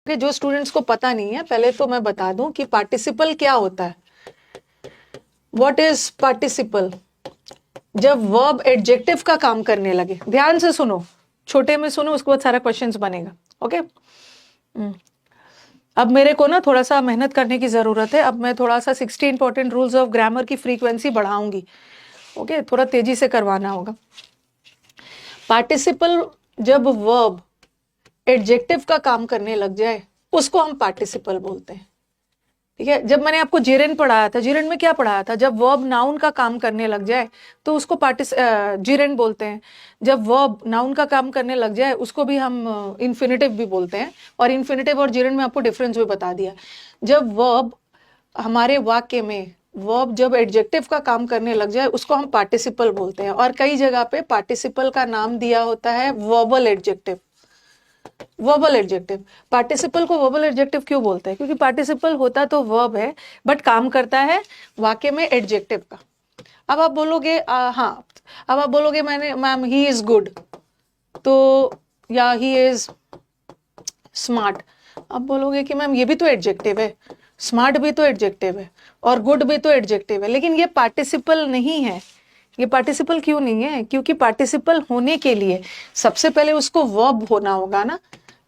कि जो स्टूडेंट्स को पता नहीं है, पहले तो मैं बता दूं कि पार्टिसिपल क्या होता है। What is participle? जब वर्ब एडजेक्टिव का काम करने लगे, ध्यान से सुनो, छोटे में सुनो, उसके बाद सारा क्वेश्चंस बनेगा। ओके अब मेरे को ना थोड़ा सा मेहनत करने की जरूरत है। अब मैं थोड़ा सा 60 इंपॉर्टेंट रूल्स ऑफ ग्रामर की फ्रीक्वेंसी बढ़ाऊंगी। ओके थोड़ा तेजी से करवाना होगा। पार्टिसिपल, जब वर्ब एडजेक्टिव का काम करने लग जाए उसको हम पार्टिसिपल बोलते हैं। ठीक है, जब मैंने आपको जिरेन पढ़ाया था, जिरेन में क्या पढ़ाया था? जब वर्ब नाउन का काम करने लग जाए तो उसको जिरेन बोलते हैं। जब वर्ब नाउन का काम करने लग जाए उसको भी हम इन्फिनेटिव भी बोलते हैं। और इन्फिनेटिव और जिरेन में आपको डिफरेंस भी बता दिया। जब वर्ब हमारे वाक्य में, वर्ब जब एडजेक्टिव का काम करने लग जाए उसको हम पार्टिसिपल बोलते हैं। और कई जगह पे पार्टिसिपल का नाम दिया होता है verbal adjective. Verbal adjective, participle को वर्बल एडजेक्टिव क्यों बोलते हैं? क्योंकि पार्टिसिपल होता तो वर्ब है बट काम करता है वाक्य में एडजेक्टिव का। अब आप बोलोगे हाँ, अब आप बोलोगे मैंने मैम ही इज गुड, तो या ही इज स्मार्ट। अब बोलोगे कि मैम ये भी तो एडजेक्टिव है, स्मार्ट भी तो एडजेक्टिव है और गुड भी तो एडजेक्टिव है, लेकिन ये पार्टिसिपल नहीं है। ये पार्टिसिपल क्यों नहीं है? क्योंकि पार्टिसिपल होने के लिए सबसे पहले उसको वर्ब होना होगा ना,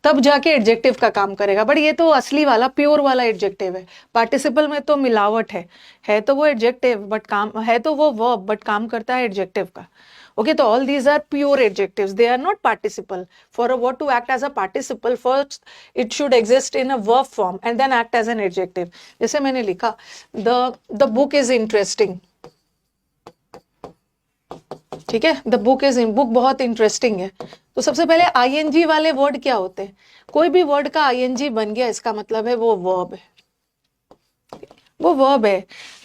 तब जाके एडजेक्टिव का काम करेगा। बट ये तो असली वाला प्योर वाला एडजेक्टिव है। पार्टिसिपल में तो मिलावट है तो वो एडजेक्टिव बट काम है, तो वो वर्ब बट काम करता है एडजेक्टिव का। Okay, so all these are pure adjectives. They are not participle. For a word to act as a participle, first it should exist in a verb form and then act as an adjective. जैसे मैंने लिखा, the book is interesting. ठीक है, the book is in, book बहुत interesting है। तो सबसे पहले आईएनजी वाले वर्ड क्या होते हैं? कोई भी वर्ड का आईएनजी बन गया इसका मतलब है वो वर्ब है, वो वर्ब है।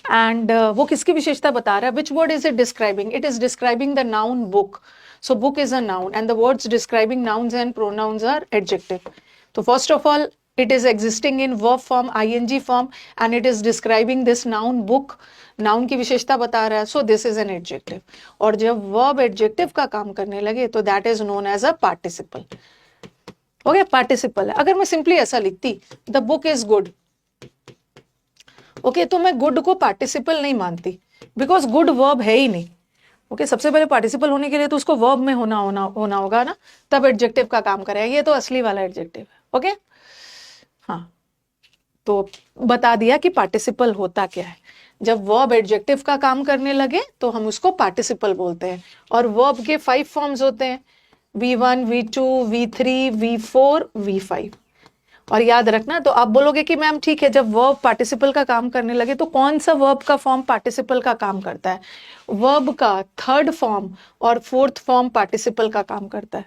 एंड वो किसकी विशेषता बता रहा है? Which word is it describing? It is describing the noun book. So book is a noun and the words describing nouns and pronouns are adjective. तो first of all it is existing in verb form, ing form, and it is describing this noun book. Noun की विशेषता बता रहा है, so this is an adjective. और जब verb adjective का काम करने लगे तो that is known as a participle. Okay, participle है। अगर मैं सिंपली ऐसा लिखती, the book is good, okay, तो मैं गुड को पार्टिसिपल नहीं मानती, बिकॉज गुड वर्ब है ही नहीं। ओके, सबसे पहले पार्टिसिपल होने के लिए तो उसको वर्ब में होना होगा ना, तब एडजेक्टिव का काम करेगा। ये तो असली वाला एडजेक्टिव है। ओके हाँ, तो बता दिया कि पार्टिसिपल होता क्या है। जब वर्ब एडजेक्टिव का काम करने लगे तो हम उसको पार्टिसिपल बोलते हैं। और वर्ब के 5 फॉर्म्स होते हैं, V1, V2, V3, V4, V5। और याद रखना, तो आप बोलोगे कि मैम ठीक है, जब वर्ब पार्टिसिपल का काम करने लगे तो कौन सा वर्ब का फॉर्म पार्टिसिपल का काम करता है? वर्ब का थर्ड फॉर्म और फोर्थ फॉर्म पार्टिसिपल का काम करता है।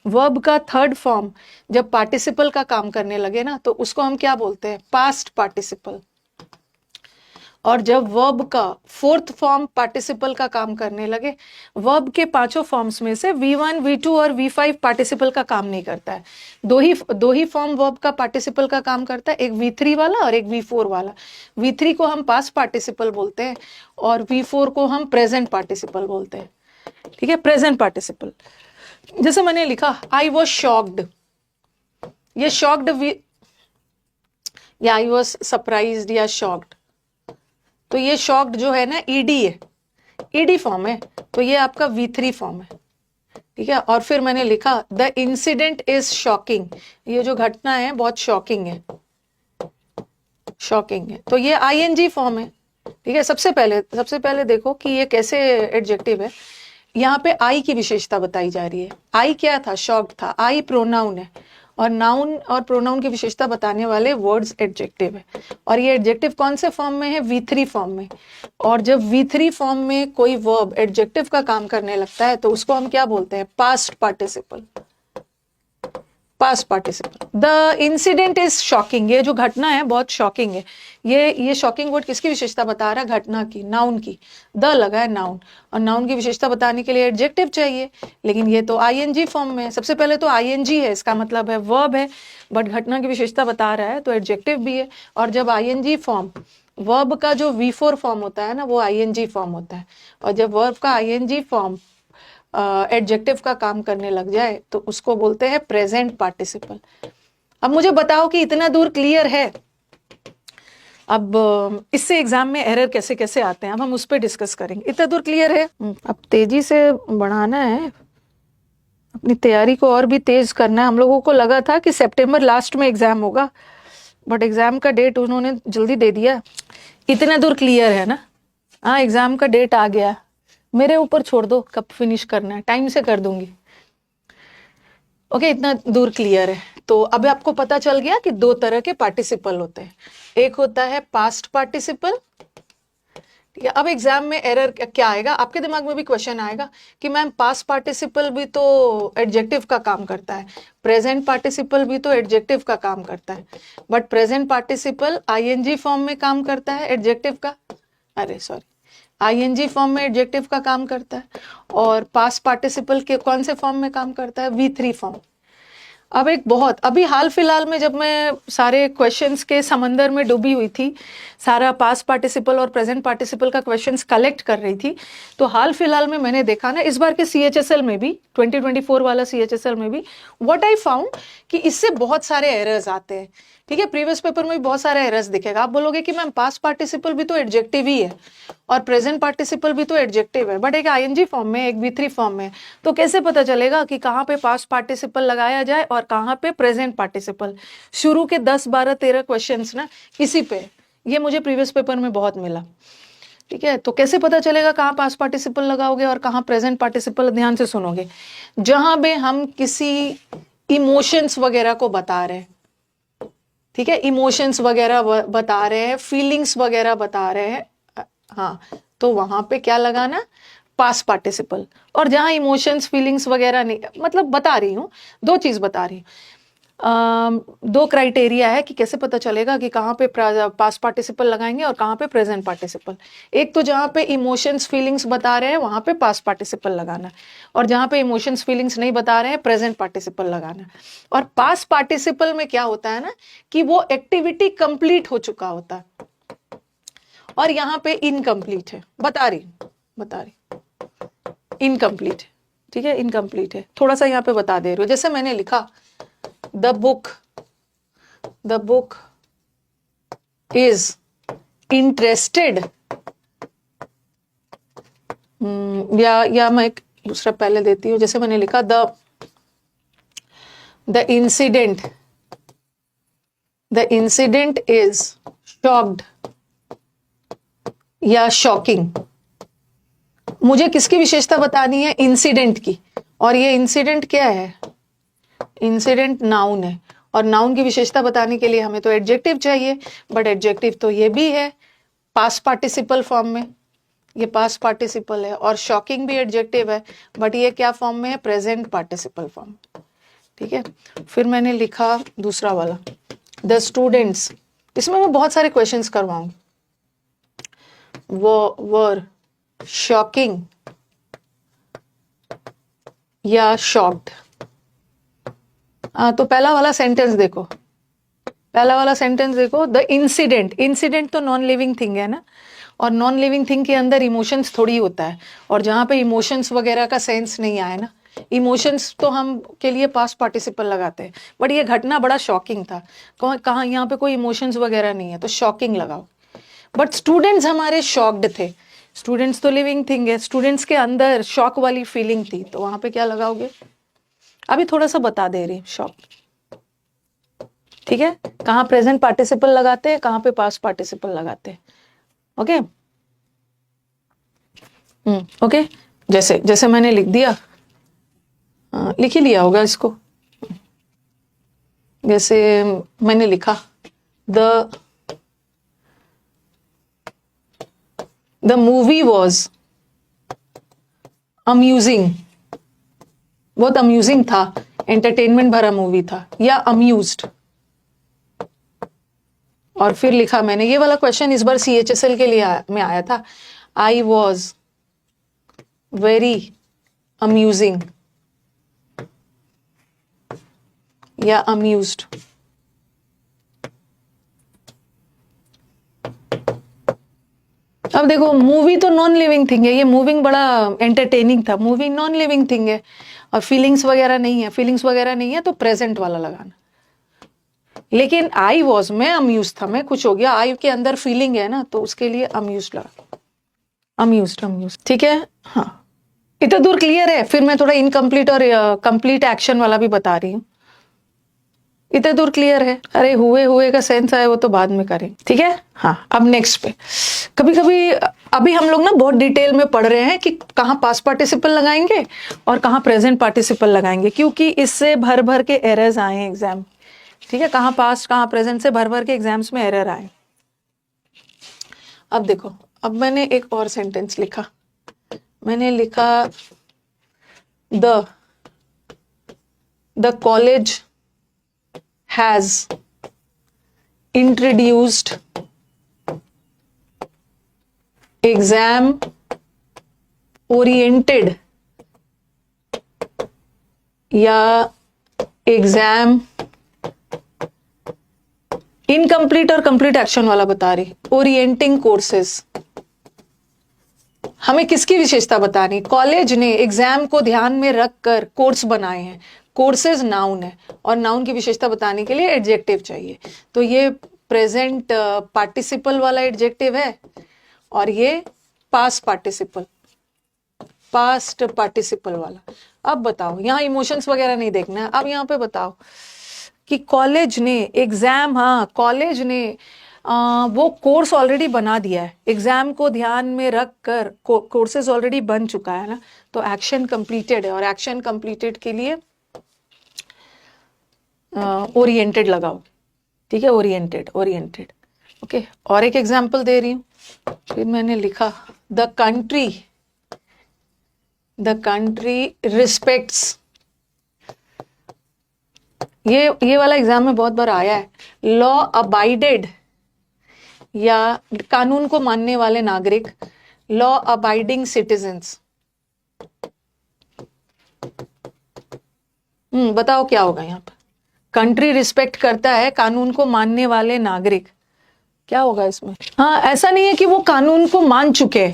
वर्ब का थर्ड फॉर्म जब पार्टिसिपल का काम करने लगे ना तो उसको हम क्या बोलते हैं? Past participle. और जब वर्ब का फोर्थ फॉर्म पार्टिसिपल का काम करने लगे, वर्ब के 5 फॉर्म्स में से V1, V2 और V5 पार्टिसिपल का काम नहीं करता है। दो ही फॉर्म वर्ब का पार्टिसिपल का काम करता है, एक V3 वाला और एक V4 वाला। V3 को हम पास्ट पार्टिसिपल बोलते हैं और V4 को हम प्रेजेंट पार्टिसिपल बोलते हैं। ठीक है, प्रेजेंट पार्टिसिपल। जैसे मैंने लिखा, आई वॉज शॉक्ड, ये शॉक्ड या आई वॉज सरप्राइज्ड या शॉक्ड, तो ये शॉक्ड जो है ना ईडी है, ईडी फॉर्म है, तो ये आपका V3 फॉर्म है। ठीक है, और फिर मैंने लिखा द इंसिडेंट इज शॉकिंग, ये जो घटना है बहुत शॉकिंग है, शॉकिंग है, तो ये ING फॉर्म है। ठीक है, सबसे पहले देखो कि ये कैसे एडजेक्टिव है। यहाँ पे आई की विशेषता बताई जा रही है। आई क्या था? शॉक्ड था। आई प्रोनाउन है और नाउन और प्रोनाउन की विशेषता बताने वाले वर्ड्स एडजेक्टिव है। और ये एडजेक्टिव कौन से फॉर्म में है? V3 फॉर्म में। और जब V3 फॉर्म में कोई वर्ब एडजेक्टिव का काम करने लगता है तो उसको हम क्या बोलते हैं? Past participle. Past participle. The incident is shocking, ये जो घटना है बहुत शॉकिंग है। ये शॉकिंग वर्ड किसकी विशेषता बता रहा है? घटना की, नाउन की। द लगा है नाउन, और नाउन की विशेषता बताने के लिए एडजेक्टिव चाहिए, लेकिन ये तो ING फॉर्म में है। सबसे पहले तो ING है, इसका मतलब है वर्ब है, बट घटना की विशेषता बता रहा है तो एडजेक्टिव भी है। और जब ING फॉर्म, वर्ब का जो V4 फॉर्म होता है ना वो ING फॉर्म होता है, और जब वर्ब का ING फॉर्म एडजेक्टिव का काम करने लग जाए तो उसको बोलते हैं प्रेजेंट पार्टिसिपल। अब मुझे बताओ कि इतना दूर क्लियर है। अब इससे एग्जाम में एरर कैसे कैसे आते हैं अब हम उस पर डिस्कस करेंगे। इतना दूर क्लियर है? अब तेजी से बढ़ाना है, अपनी तैयारी को और भी तेज करना है। हम लोगों को लगा था कि सितंबर लास्ट में एग्जाम होगा, बट एग्जाम का डेट उन्होंने जल्दी दे दिया। इतना दूर क्लियर है ना? हाँ, एग्जाम का डेट आ गया, मेरे ऊपर छोड़ दो कब फिनिश करना है, टाइम से कर दूंगी। ओके, इतना दूर क्लियर है। तो अब आपको पता चल गया कि दो तरह के पार्टिसिपल होते हैं। एक होता है पास्ट पार्टिसिपल, ठीक है। अब एग्जाम में एरर क्या आएगा, आपके दिमाग में भी क्वेश्चन आएगा कि मैम पास्ट पार्टिसिपल भी तो एडजेक्टिव का काम करता है, प्रेजेंट पार्टिसिपल भी तो एडजेक्टिव का काम करता है, but present participle ING form में काम करता है एडजेक्टिव का, अरे सॉरी, आईएनजी फॉर्म में एडजेक्टिव का काम करता है, और पास्ट पार्टिसिपल के कौन से फॉर्म में काम करता है, V3 फॉर्म। अब एक बहुत अभी हाल फिलहाल में जब मैं सारे क्वेश्चंस के समंदर में डूबी हुई थी, सारा पास्ट पार्टिसिपल और प्रेजेंट पार्टिसिपल का क्वेश्चंस कलेक्ट कर रही थी, तो हाल फिलहाल में मैंने देखा ना, इस बार के CHSL में भी 2024 वाला CHSL में भी व्हाट आई फाउंड कि इससे बहुत सारे एरर्स आते हैं, ठीक है। प्रीवियस पेपर में भी बहुत सारे एरर्स दिखेगा। आप बोलोगे कि मैम पास्ट पार्टिसिपल भी तो एडजेक्टिव ही है और प्रेजेंट पार्टिसिपल भी तो एडजेक्टिव है, बट एक आईएनजी फॉर्म में, एक V3 फॉर्म में, तो कैसे पता चलेगा कि कहाँ पे पास्ट पार्टिसिपल लगाया जाए और कहाँ पे प्रेजेंट पार्टिसिपल? शुरू के 10, 12, 13 क्वेश्चंस ना इसी पे, ये मुझे प्रीवियस पेपर में बहुत मिला, ठीक है। तो कैसे पता चलेगा कहाँ पास्ट पार्टिसिपल लगाओगे और कहाँ प्रेजेंट पार्टिसिपल? ध्यान से सुनोगे, जहां पे हम किसी इमोशंस वगैरह को बता रहे हैं, ठीक है, इमोशंस वगैरह बता रहे हैं, फीलिंग्स वगैरह बता रहे हैं, हाँ, तो वहां पे क्या लगाना, पास्ट पार्टिसिपल। और जहां इमोशंस फीलिंग्स वगैरह नहीं, मतलब बता रही हूँ, दो चीज बता रही हूँ, दो क्राइटेरिया है कि कैसे पता चलेगा कि कहाँ पे पास्ट पार्टिसिपल लगाएंगे और कहाँ पे प्रेजेंट पार्टिसिपल। एक तो जहाँ पे इमोशंस फीलिंग्स बता रहे हैं वहां पे पास्ट पार्टिसिपल लगाना है, और जहाँ पे इमोशंस फीलिंग्स नहीं बता रहे हैं प्रेजेंट पार्टिसिपल लगाना है। और पास्ट पार्टिसिपल में क्या होता है ना कि वो एक्टिविटी कंप्लीट हो चुका होता है, और यहाँ पे इनकम्प्लीट है, बता रही इनकम्प्लीट है, ठीक है, इनकम्प्लीट है। थोड़ा सा यहाँ पे बता दे रही हूँ, जैसे मैंने लिखा द बुक इज इंटरेस्टेड, या मैं एक दूसरा पहले देती हूँ, जैसे मैंने लिखा द इंसिडेंट इज शॉक्ड या शॉकिंग। मुझे किसकी विशेषता बतानी है, इंसिडेंट की, और ये इंसिडेंट क्या है, इंसिडेंट नाउन है, और नाउन की विशेषता बताने के लिए हमें तो एडजेक्टिव चाहिए, बट एडजेक्टिव तो ये भी है पास्ट पार्टिसिपल फॉर्म में, ये पास्ट पार्टिसिपल है, और शॉकिंग भी एडजेक्टिव है, बट ये क्या फॉर्म में है, प्रेजेंट पार्टिसिपल फॉर्म, ठीक है। फिर मैंने लिखा दूसरा वाला द स्टूडेंट्स, इसमें मैं बहुत सारे क्वेश्चंस करवाऊंगी, वो वर शॉकिंग या शॉक्ड। तो पहला वाला सेंटेंस देखो, द इंसिडेंट तो नॉन लिविंग थिंग है ना, और नॉन लिविंग थिंग के अंदर इमोशंस थोड़ी होता है, और जहां पे इमोशंस वगैरह का सेंस नहीं आया ना, इमोशंस तो हम के लिए पास्ट पार्टिसिपल लगाते हैं, बट ये घटना बड़ा शॉकिंग था, कहाँ यहाँ पे कोई इमोशंस वगैरह नहीं है तो शॉकिंग लगाओ। बट स्टूडेंट्स हमारे शॉक्ड थे, स्टूडेंट्स तो लिविंग थिंग है, स्टूडेंट्स के अंदर शॉक वाली फीलिंग थी, तो वहां पे क्या लगाओगे, अभी थोड़ा सा बता दे रही, शॉक, ठीक है। कहाँ प्रेजेंट पार्टिसिपल लगाते हैं, कहाँ पे पास्ट पार्टिसिपल लगाते हैं, ओके। ओके, जैसे मैंने लिख दिया, लिख ही लिया होगा इसको, जैसे मैंने लिखा द मूवी वॉज अम्यूजिंग, बहुत अम्यूजिंग था, एंटरटेनमेंट भरा मूवी था, या अम्यूज्ड। और फिर लिखा मैंने, ये वाला क्वेश्चन इस बार CHSL के लिए में आया था, आई वॉज वेरी अम्यूजिंग या अम्यूज्ड। अब देखो, मूवी तो नॉन लिविंग थिंग है, ये मूविंग बड़ा एंटरटेनिंग था, मूवी नॉन लिविंग थिंग है, और फीलिंग्स वगैरह नहीं है, तो प्रेजेंट वाला लगाना, लेकिन आई वॉज में अम्यूज था, मैं कुछ हो गया, आई के अंदर फीलिंग है ना, तो उसके लिए अम्यूज लगा, अम्यूज, ठीक है। हाँ, इतना दूर क्लियर है। फिर मैं थोड़ा इनकम्प्लीट और कंप्लीट एक्शन वाला भी बता रही हूँ। इतने दूर क्लियर है? अरे हुए का सेंस आए वो तो बाद में करें, ठीक है। हाँ, अब नेक्स्ट पे, कभी कभी अभी हम लोग ना बहुत डिटेल में पढ़ रहे हैं कि कहाँ पास्ट पार्टिसिपल लगाएंगे और कहाँ प्रेजेंट पार्टिसिपल लगाएंगे, क्योंकि इससे भर भर के एरर्स आए हैं एग्जाम, ठीक है। कहाँ पास्ट कहाँ प्रेजेंट से भर भर के एग्जाम्स में एरर आए। अब देखो, अब मैंने एक और सेंटेंस लिखा, मैंने लिखा the college has introduced exam oriented या एग्जाम इनकम्प्लीट और कंप्लीट एक्शन वाला बता रही, ओरिएंटिंग कोर्सेज। हमें किसकी विशेषता बतानी? कॉलेज ने एग्जाम को ध्यान में रखकर कोर्स बनाए हैं। कोर्सेज नाउन है और नाउन की विशेषता बताने के लिए एडजेक्टिव चाहिए, तो ये प्रेजेंट पार्टिसिपल वाला एडजेक्टिव है और ये पास्ट पार्टिसिपल वाला। अब बताओ, यहाँ इमोशंस वगैरह नहीं देखना है, अब यहाँ पे बताओ कि कॉलेज ने एग्जाम, हाँ कॉलेज ने वो कोर्स ऑलरेडी बना दिया है, एग्जाम को ध्यान में रख कर कोर्सेज ऑलरेडी बन चुका है ना, तो एक्शन कंप्लीटेड है और एक्शन कंप्लीटेड के लिए ओरिएंटेड लगाओ, ठीक है। Oriented okay. और एक एग्जाम्पल दे रही हूँ, फिर मैंने लिखा द कंट्री रिस्पेक्ट्स, ये वाला एग्जाम में बहुत बार आया है, लॉ अबाइडेड या कानून को मानने वाले नागरिक, लॉ अबाइडिंग सिटीजन्स। बताओ क्या होगा यहाँ पर? कंट्री रिस्पेक्ट करता है कानून को मानने वाले नागरिक, क्या होगा इसमें? हाँ, ऐसा नहीं है कि वो कानून को मान चुके,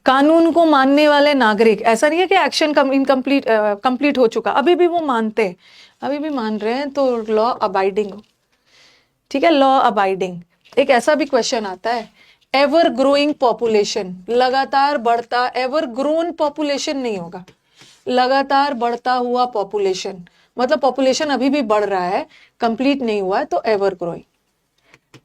कानून को मानने वाले नागरिक, ऐसा नहीं है कि एक्शन कंप्लीट हो चुका, अभी भी वो मानते हैं, अभी भी मान रहे हैं, तो लॉ अबाइडिंग, ठीक है। Law abiding. एक ऐसा भी क्वेश्चन आता है, एवर ग्रोइंग पॉपुलेशन, लगातार बढ़ता, एवर ग्रोन पॉपुलेशन नहीं होगा, लगातार बढ़ता हुआ पॉपुलेशन, मतलब पॉपुलेशन अभी भी बढ़ रहा है, कंप्लीट नहीं हुआ है, तो एवर ग्रोइंग,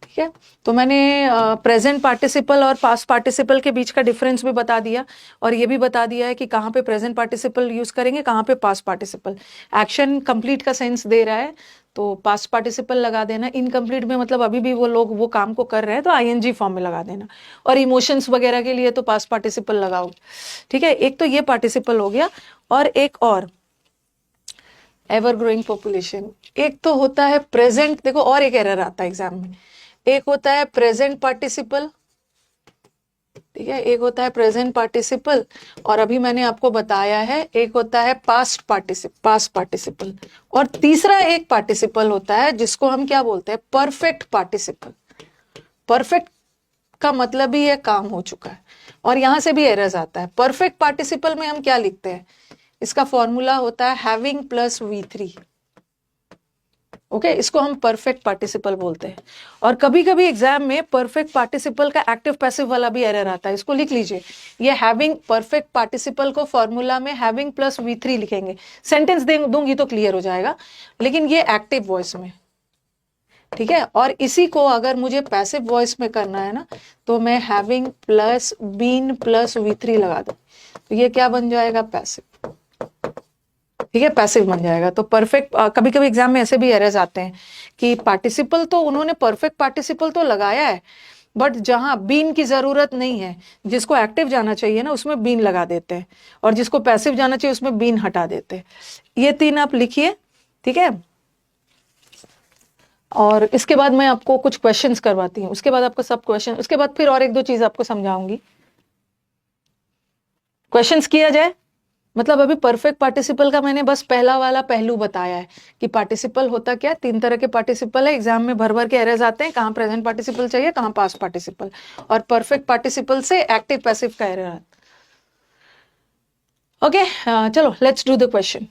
ठीक है। तो मैंने प्रेजेंट पार्टिसिपल और पास्ट पार्टिसिपल के बीच का डिफरेंस भी बता दिया और ये भी बता दिया है कि कहाँ पे प्रेजेंट पार्टिसिपल यूज करेंगे, कहाँ पे पास्ट पार्टिसिपल। एक्शन कंप्लीट का सेंस दे रहा है तो पास्ट पार्टिसिपल लगा देना, इनकम्प्लीट में मतलब अभी भी वो लोग वो काम को कर रहे हैं तो आईएनजी फॉर्म में लगा देना, और इमोशंस वगैरह के लिए तो पास्ट पार्टिसिपल लगाओ, ठीक है। एक तो ये पार्टिसिपल हो गया, और एक और एवर ग्रोइंग पॉपुलेशन, एक तो होता है प्रेजेंट, देखो और एक एरर आता है एग्जाम में, एक होता है प्रेजेंट पार्टिसिपल, ठीक है, एक होता है प्रेजेंट पार्टिसिपल, और अभी मैंने आपको बताया है एक होता है पास्ट पार्टिसिपल, और तीसरा एक पार्टिसिपल होता है जिसको हम क्या बोलते हैं? Perfect participle. परफेक्ट का मतलब ही है काम हो चुका है, और यहां से भी एरर्स आता है। परफेक्ट पार्टिसिपल में हम क्या लिखते हैं? इसका फॉर्मूला होता है हैविंग प्लस V3, ओके, इसको हम परफेक्ट पार्टिसिपल बोलते हैं। और कभी कभी एग्जाम में परफेक्ट पार्टिसिपल का एक्टिव पैसिव वाला भी एरर आता है, इसको लिख लीजिए। ये हैविंग, परफेक्ट पार्टिसिपल को फॉर्मूला में हैविंग प्लस V3 लिखेंगे, सेंटेंस दूंगी तो क्लियर हो जाएगा, लेकिन ये एक्टिव वॉइस में, ठीक है। और इसी को अगर मुझे पैसिव वॉइस में करना है ना, तो मैं having plus been plus V3 लगा दूं, तो ये क्या बन जाएगा? पैसिव, ठीक है, पैसिव बन जाएगा। तो परफेक्ट, कभी कभी एग्जाम में ऐसे भी एरर्स आते हैं कि पार्टिसिपल तो उन्होंने परफेक्ट पार्टिसिपल तो लगाया है, बट जहां बीन की जरूरत नहीं है, जिसको एक्टिव जाना चाहिए ना उसमें बीन लगा देते हैं, और जिसको पैसिव जाना चाहिए उसमें बीन हटा देते हैं। ये तीन आप लिखिए, ठीक है। और इसके बाद मैं आपको कुछ क्वेश्चंस करवाती हूँ, उसके बाद आपको सब क्वेश्चन, उसके बाद फिर और एक दो चीज आपको समझाऊंगी। क्वेश्चंस किया जाए, मतलब अभी परफेक्ट पार्टिसिपल का मैंने बस पहला वाला पहलू बताया है कि पार्टिसिपल होता क्या, तीन तरह के पार्टिसिपल है, एग्जाम में भर भर के एरर्स आते हैं, कहाँ प्रेजेंट पार्टिसिपल चाहिए, कहाँ पास्ट पार्टिसिपल, और परफेक्ट पार्टिसिपल से एक्टिव पैसिव का एरर आता है। ओके, चलो लेट्स डू द क्वेश्चन।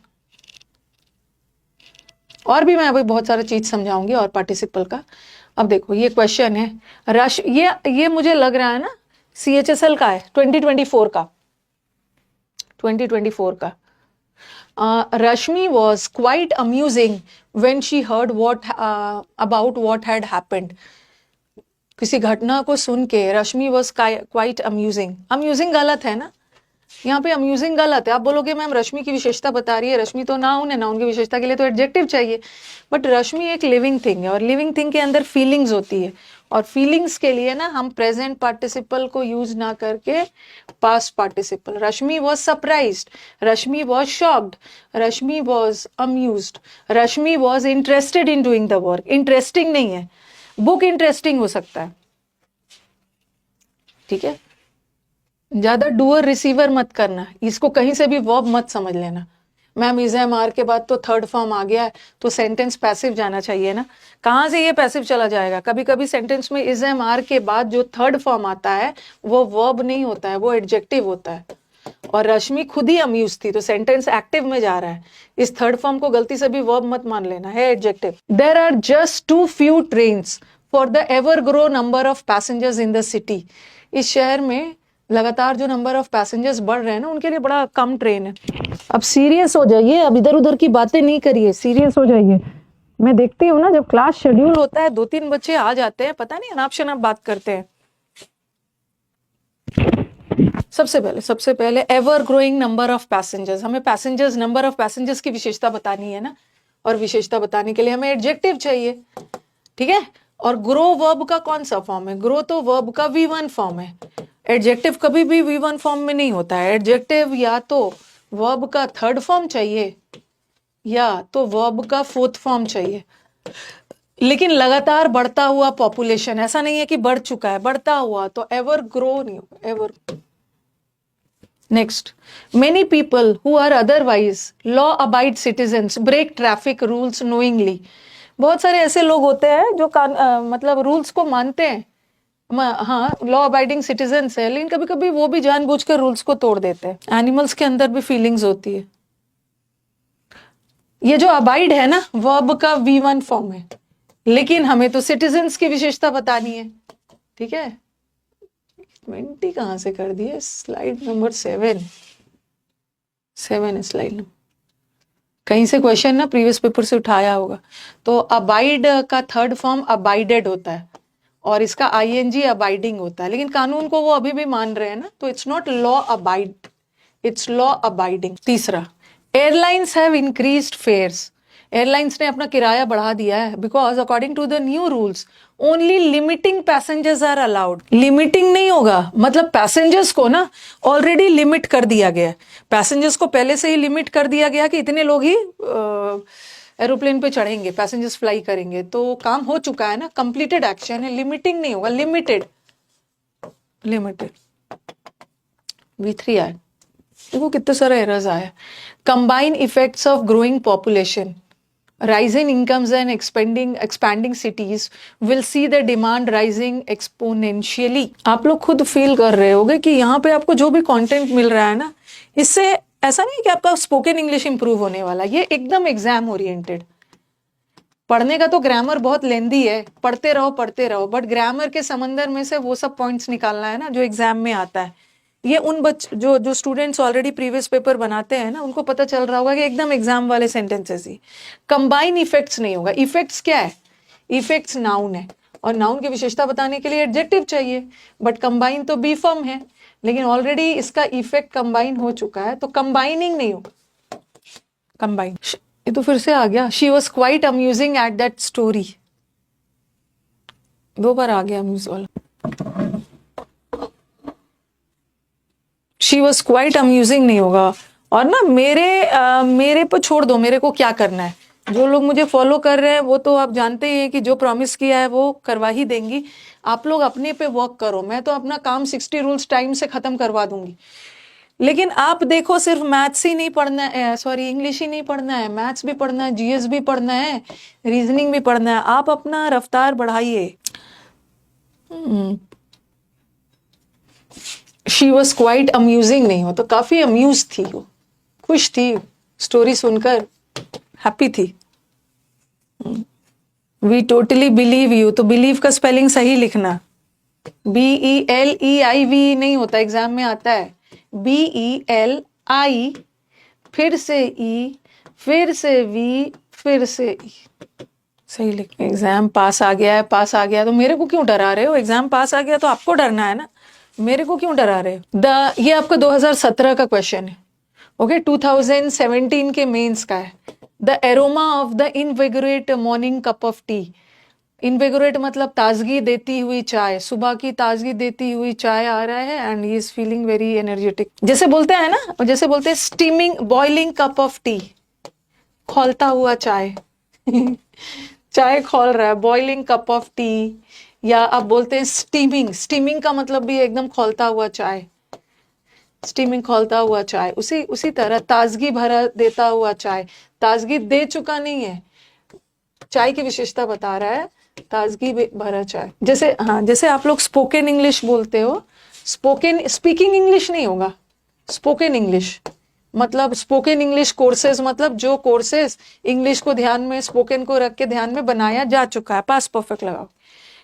और भी मैं अभी बहुत सारा चीज समझाऊंगी और पार्टिसिपल का। अब देखो ये क्वेश्चन है रश, ये मुझे लग रहा है ना CHSL का है 2024 का, 2024 का। Rashmi was quite amusing when she heard about what had happened. किसी घटना को सुन के रश्मि वॉज क्वाइट अम्यूजिंग। अम्यूजिंग गलत है ना, यहाँ पे अम्यूजिंग गलत है। आप बोलोगे मैम रश्मि की विशेषता बता रही है, रश्मि तो नाउन है, नाउन की विशेषता के लिए तो एडजेक्टिव चाहिए, बट रश्मि एक लिविंग थिंग है और लिविंग थिंग के अंदर फीलिंग्स होती है, और फीलिंग्स के लिए ना हम प्रेजेंट पार्टिसिपल को यूज ना करके past participle. Rashmi was surprised, Rashmi was shocked, Rashmi was amused, Rashmi was interested in doing the work. Interesting नहीं है, बुक इंटरेस्टिंग हो सकता है, ठीक है। ज्यादा डूअर रिसीवर मत करना, इसको कहीं से भी वर्ब मत समझ लेना। मैम इज एम आर के बाद तो थर्ड फॉर्म आ गया है तो सेंटेंस पैसिव जाना चाहिए ना, कहाँ से ये पैसिव चला जाएगा। कभी कभी सेंटेंस में इज एम आर के बाद जो थर्ड फॉर्म आता है वो वर्ब नहीं होता है, वो एडजेक्टिव होता है। और रश्मि खुद ही अम्यूज थी तो सेंटेंस एक्टिव में जा रहा है, इस थर्ड फॉर्म को गलती से भी वर्ब मत मान लेना, है adjective. There are just too few trains for the ever grow number of passengers in the city. इस शहर में लगातार जो नंबर ऑफ पैसेंजर्स बढ़ रहे हैं ना उनके लिए बड़ा कम ट्रेन है। अब सीरियस हो जाइए, अब इधर उधर की बातें नहीं करिए, सीरियस हो जाइए। मैं देखती हूँ ना जब क्लास शेड्यूल होता है 2-3 बच्चे आ जाते हैं, पता नहीं अनाप शनाप बात करते हैं। सबसे पहले ever growing number of passengers, हमें पैसेंजर्स, नंबर ऑफ पैसेंजर्स की विशेषता बतानी है ना, और विशेषता बताने के लिए हमें एडजेक्टिव चाहिए, ठीक है। और ग्रो वर्ब का कौन सा फॉर्म है, ग्रो तो वर्ब का V1 फॉर्म है, एडजेक्टिव कभी भी V1 फॉर्म में नहीं होता है। एडजेक्टिव या तो वर्ब का थर्ड फॉर्म चाहिए या तो वर्ब का फोर्थ फॉर्म चाहिए, लेकिन लगातार बढ़ता हुआ पॉपुलेशन, ऐसा नहीं है कि बढ़ चुका है, बढ़ता हुआ, तो एवर ग्रो नहीं होगा, ever. Next, many people who are otherwise law abide citizens break traffic rules knowingly. बहुत सारे ऐसे लोग होते हैं जो मतलब रूल्स को मानते हैं, हाँ लॉ अबाइडिंग सिटीजन्स है, लेकिन कभी कभी वो भी जानबूझकर रूल्स को तोड़ देते हैं। एनिमल्स के अंदर भी फीलिंग्स होती है। ये जो अबाइड है ना वर्ब का V1 फॉर्म है, लेकिन हमें तो सिटीजन्स की विशेषता बतानी है, ठीक है। 20 कहां से कर दिए, स्लाइड नंबर 7 है स्लाइड नंबर, कहीं से क्वेश्चन ना प्रीवियस पेपर से उठाया होगा। तो अबाइड का थर्ड फॉर्म अबाइडेड होता है और इसका ING अबाइडिंग होता है, लेकिन कानून को वो अभी भी मान रहे हैं ना, तो it's not law abide, it's law abiding. तीसरा, airlines have increased fares. Airlines ने अपना किराया बढ़ा दिया है because according to the new rules only limiting passengers are allowed. Limiting नहीं होगा, मतलब पैसेंजर्स को ना ऑलरेडी लिमिट कर दिया गया है, पैसेंजर्स को पहले से ही लिमिट कर दिया गया कि इतने लोग ही एरोप्लेन पे चढ़ेंगे, पैसेंजर्स फ्लाई करेंगे, तो काम हो चुका है ना, कंप्लीटेड एक्शन है, लिमिटिंग नहीं होगा, लिमिटेड। V3 आया, देखो कितने सारे एरर्स आए। Combine effects of growing population, rising incomes and expanding cities will see the demand rising exponentially। आप लोग खुद फील कर रहे होगे कि यहाँ पे आपको जो भी कंटेंट मिल रहा है ना, इससे ऐसा नहीं कि आपका स्पोकन इंग्लिश इंप्रूव होने वाला, ये एकदम एग्जाम ओरिएंटेड। पढ़ने का तो ग्रामर बहुत लेंदी है, पढ़ते रहो, बट ग्रामर के समंदर में से वो सब पॉइंट्स निकालना है ना जो एग्जाम में आता है। ये उन जो स्टूडेंट्स ऑलरेडी प्रीवियस पेपर बनाते हैं ना उनको पता चल रहा होगा कि एकदम एग्जाम वाले सेंटेंसेस ही। कंबाइन इफेक्ट्स नहीं होगा। इफेक्ट्स क्या है, इफेक्ट्स नाउन है और नाउन की विशेषता बताने के लिए एडजेक्टिव चाहिए, बट कंबाइन तो बी फॉर्म है, लेकिन ऑलरेडी इसका इफेक्ट कंबाइन हो चुका है तो कंबाइनिंग नहीं होगा, कंबाइन। ये तो फिर से आ गया, she was quite amusing at that story, 2 बार आ गया अम्यूज वाला। शी वॉज क्वाइट अम्यूजिंग नहीं होगा। और ना मेरे पर छोड़ दो, मेरे को क्या करना है, जो लोग मुझे फॉलो कर रहे हैं वो तो आप जानते ही हैं कि जो प्रॉमिस किया है वो करवा ही देंगी। आप लोग अपने पे वर्क करो, मैं तो अपना काम 60 रूल्स टाइम से खत्म करवा दूंगी। लेकिन आप देखो सिर्फ मैथ्स ही नहीं पढ़ना है, सॉरी इंग्लिश ही नहीं पढ़ना है, मैथ्स भी पढ़ना है, GS भी पढ़ना है, रीजनिंग भी पढ़ना है। आप अपना रफ्तार बढ़ाइए। शी वॉज क्वाइट अम्यूजिंग नहीं हो तो काफी अम्यूज थी, वो खुश थी, स्टोरी सुनकर हैप्पी थी। वी टोटली बिलीव यू, तो बिलीव का स्पेलिंग सही लिखना, BELEIV नहीं होता, एग्जाम में आता है BELI, फिर से E, फिर से V, फिर से E, सही लिख। एग्जाम पास आ गया है, पास आ गया, तो मेरे को क्यों डरा रहे हो? एग्जाम पास आ गया तो आपको डरना है ना, मेरे को क्यों डरा रहे हो? ये आपका 2017 का क्वेश्चन है, ओके। 2017 के मेंस का है। The aroma of the invigorate morning cup of T. Invigorate मतलब ताजगी देती हुई चाय, सुबह की ताजगी देती हुई चाय आ रहा है, and he is feeling very energetic. जैसे बोलते हैं ना, जैसे बोलते हैं steaming boiling cup of tea, खौलता हुआ चाय चाय खौल रहा है, बॉइलिंग कप ऑफ टी। या आप बोलते हैं स्टीमिंग, स्टीमिंग का मतलब भी एकदम खौलता हुआ चाय, स्टीमिंग खौलता हुआ चाय। उसी तरह ताजगी भरा देता हुआ चाय, ताजगी दे चुका नहीं है, चाय की विशेषता बता रहा है, ताजगी भरा चाय। जैसे हाँ, जैसे आप लोग स्पोकन इंग्लिश बोलते हो, स्पीकिंग इंग्लिश नहीं होगा, स्पोकन इंग्लिश मतलब स्पोकन इंग्लिश कोर्सेज, मतलब जो कोर्सेज इंग्लिश को ध्यान में, स्पोकन को रख के ध्यान में बनाया जा चुका है, पास परफेक्ट लगाओ,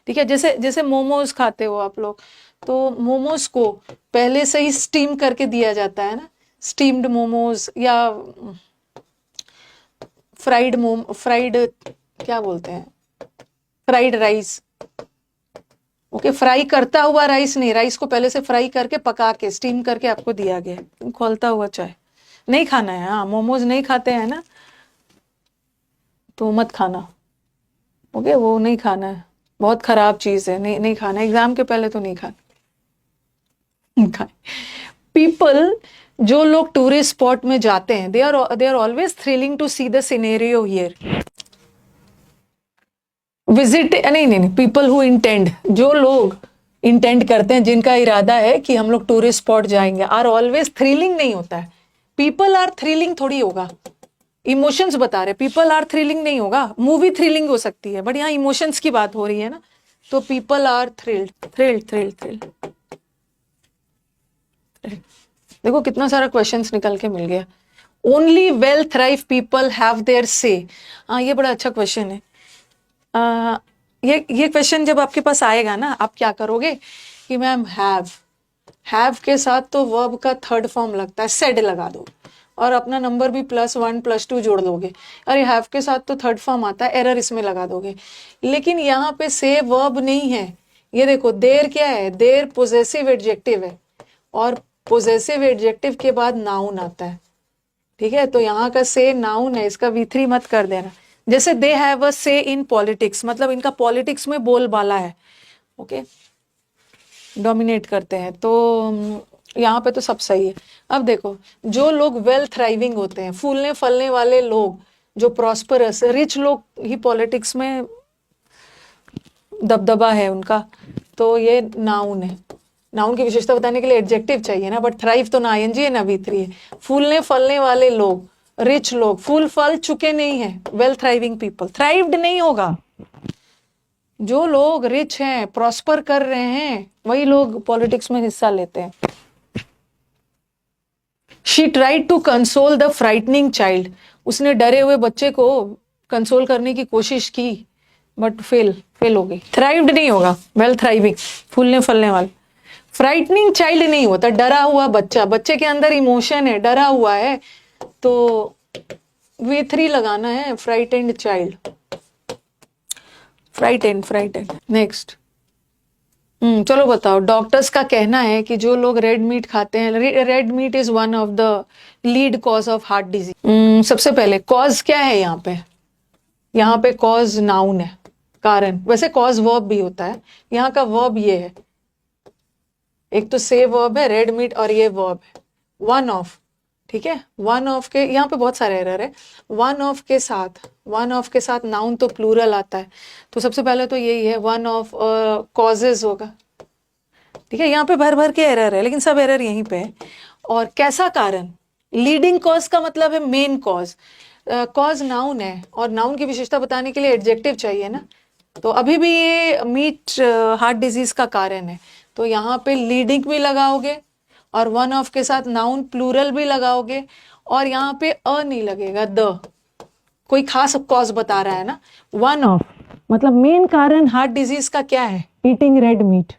ठीक है। जैसे जैसे मोमोज खाते हो आप लोग, तो मोमोज को पहले से ही स्टीम करके दिया जाता है ना, स्टीम्ड मोमोज या फ्राइड क्या बोलते हैं, फ्राइड राइस, ओके। फ्राई करता हुआ राइस नहीं, राइस को पहले से फ्राई करके पका के स्टीम करके आपको दिया गया। खौलता हुआ चाय नहीं खाना है, हाँ, मोमोज नहीं खाते हैं ना, तो मत खाना, ओके, वो नहीं खाना है, बहुत खराब चीज है, नहीं खाना, एग्जाम के पहले तो नहीं खाना। पीपल, जो लोग टूरिस्ट स्पॉट में जाते हैं, they are always thrilling to see the scenario here. Visit नहीं, पीपल हु इंटेंड, जो लोग इंटेंड करते हैं, जिनका इरादा है कि हम लोग टूरिस्ट स्पॉट जाएंगे, आर ऑलवेज थ्रिलिंग नहीं होता है, पीपल आर थ्रिलिंग थोड़ी होगा, इमोशंस बता रहे, पीपल आर थ्रिलिंग नहीं होगा, मूवी थ्रिलिंग हो सकती है, बट यहाँ इमोशंस की बात हो रही है ना, तो पीपल आर थ्रिल्ड। देखो कितना सारा क्वेश्चंस निकल के मिल गया। Only well thrive people have their से। हाँ, ये बड़ा अच्छा क्वेश्चन है। ये क्वेश्चन जब आपके पास आएगा ना, आप क्या करोगे कि मैम हैव के साथ तो वर्ब का थर्ड फॉर्म लगता है, सेड लगा दो और अपना नंबर भी +1 +2 जोड़ दोगे। अरे हैव के साथ तो थर्ड फॉर्म आता है, एरर इसमें लगा दोगे। लेकिन यहाँ पे से वर्ब नहीं है, ये देखो देर क्या है, देर पोजेसिव एडजेक्टिव है, और पोजेसिव एडजेक्टिव के बाद नाउन आता है, ठीक है। तो यहाँ का से नाउन है, इसका V3 मत कर देना। जैसे दे हैव अ से इन पॉलिटिक्स, मतलब इनका पॉलिटिक्स में बोलबाला है, ओके, डोमिनेट करते हैं, तो यहाँ पे तो सब सही है। अब देखो, जो लोग वेल थ्राइविंग होते हैं, फूलने फलने वाले लोग, जो प्रॉस्परस रिच लोग ही पॉलिटिक्स में दबदबा है उनका, तो ये नाउन है। नाउन की विशेषता बताने के लिए एडजेक्टिव चाहिए ना, बट थ्राइव तो ना ING है ना V3 है। फूलने फलने वाले लोग, रिच लोग, फूल फल चुके नहीं है, वेल थ्राइविंग पीपल, थ्राइव्ड नहीं होगा। जो लोग रिच हैं, प्रॉस्पर कर रहे हैं, वही लोग पॉलिटिक्स में हिस्सा लेते हैं। She tried to console the frightening child, उसने डरे हुए बच्चे को कंसोल करने की कोशिश की, बट फेल हो गई। थ्राइव्ड नहीं होगा, वेल थ्राइविंग, फूलने फलने वाले। फ्राइटनिंग चाइल्ड नहीं होता, डरा हुआ बच्चा, बच्चे के अंदर इमोशन है, डरा हुआ है, तो V3 लगाना है, फ्राइटेंड चाइल्ड, फ्राइटेंड। नेक्स्ट, चलो बताओ। डॉक्टर्स का कहना है कि जो लोग रेड मीट खाते हैं, red meat is one of the lead cause of heart disease. सबसे पहले कॉज क्या है यहाँ पे कॉज नाउन है, कारण। वैसे कॉज वर्ब भी होता है, यहाँ का वर्ब ये है, एक तो से वर्ब है, रेड मीट, और ये वर्ब है वन ऑफ, ठीक है। वन ऑफ के यहाँ पे बहुत सारे एरर है। वन ऑफ के साथ नाउन तो प्लूरल आता है, तो सबसे पहले तो यही है, वन ऑफ कॉजेज होगा, ठीक है। यहाँ पे भर के एरर है, लेकिन सब एरर यहीं पे है। और कैसा कारण, लीडिंग कॉज का मतलब है मेन कॉज। कॉज नाउन है, और नाउन की विशेषता बताने के लिए एडजेक्टिव चाहिए ना, तो अभी भी ये मीट हार्ट डिजीज का कारण है, तो यहाँ पे लीडिंग भी लगाओगे, और वन ऑफ के साथ नाउन प्लूरल भी लगाओगे, और यहाँ पे नहीं लगेगा, द कोई खास कॉज बता रहा है ना, वन ऑफ मतलब मेन कारण हार्ट डिजीज का क्या है, ईटिंग रेड मीट,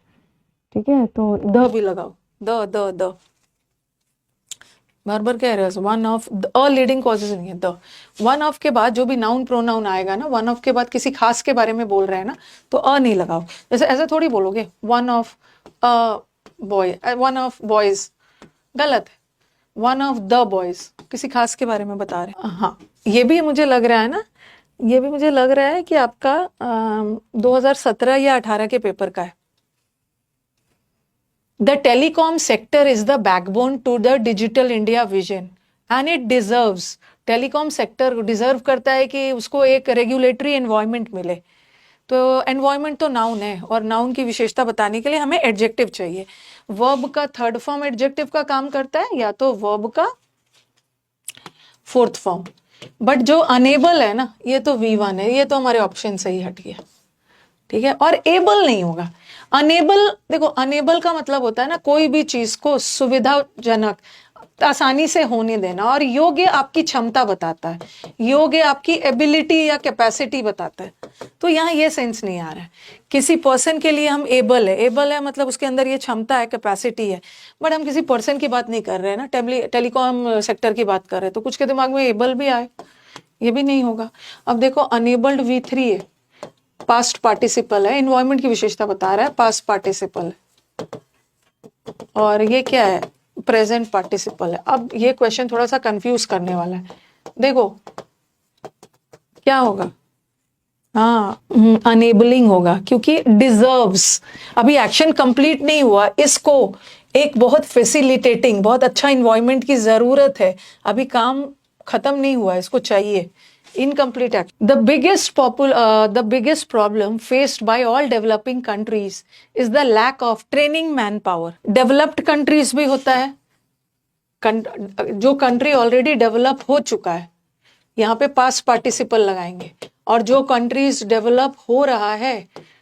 ठीक है, तो द भी लगाओ, द बार बार कह रहे हो, one of a leading causes नहीं है, द वन ऑफ के बाद जो भी नाउन प्रोनाउन आएगा ना, वन ऑफ के बाद किसी खास के बारे में बोल रहे हैं ना, तो अ नहीं लगाओ। जैसे ऐसा थोड़ी बोलोगे one of a boy, one of boys, गलत है, वन ऑफ द बॉयज, किसी खास के बारे में बता रहे हैं। हाँ, ये भी मुझे लग रहा है ना, ये भी मुझे लग रहा है कि आपका 2017 या 18 के पेपर का है। The telecom sector is the backbone to the digital India vision and it deserves, telecom sector deserve करता है कि उसको एक regulatory environment मिले। तो environment तो noun है और noun की विशेषता बताने के लिए हमें adjective चाहिए। verb का third form adjective का काम करता है या तो verb का fourth form, बट जो unable है ना, ये तो V1 है, ये तो हमारे ऑप्शन से ही हट गया, ठीक है। और एबल नहीं होगा, अनेबल, देखो अनेबल का मतलब होता है ना कोई भी चीज को सुविधाजनक आसानी से होने देना, और योग्य आपकी क्षमता बताता है, योग्य आपकी एबिलिटी या कैपेसिटी बताता है। तो यहाँ ये सेंस नहीं आ रहा है, किसी पर्सन के लिए हम एबल है, एबल है मतलब उसके अंदर ये क्षमता है, कैपेसिटी है, बट हम किसी पर्सन की बात नहीं कर रहे हैं ना, टेलीकॉम सेक्टर की बात कर रहे हैं, तो कुछ के दिमाग में एबल भी आए, ये भी नहीं होगा। अब देखो अनेबल्ड V3 है, पास्ट पार्टिसिपल है, एनवायरमेंट की विशेषता बता रहा है, पास्ट पार्टिसिपल है, और ये क्या है, प्रेजेंट पार्टिसिपल है। अब ये क्वेश्चन थोड़ा सा कंफ्यूज करने वाला है, देखो क्या होगा, हाँ अनेबलिंग होगा, क्योंकि डिजर्व्स, अभी एक्शन कंप्लीट नहीं हुआ, इसको एक बहुत फैसिलिटेटिंग, बहुत अच्छा इन्वायरमेंट की जरूरत है, अभी काम खत्म नहीं हुआ, इसको चाहिए incomplete action. The biggest problem faced by all developing countries is the lack of training manpower. Developed countries भी होता है, जो country already develop हो चुका है, यहाँ पे past participle लगाएंगे, और जो countries develop हो रहा है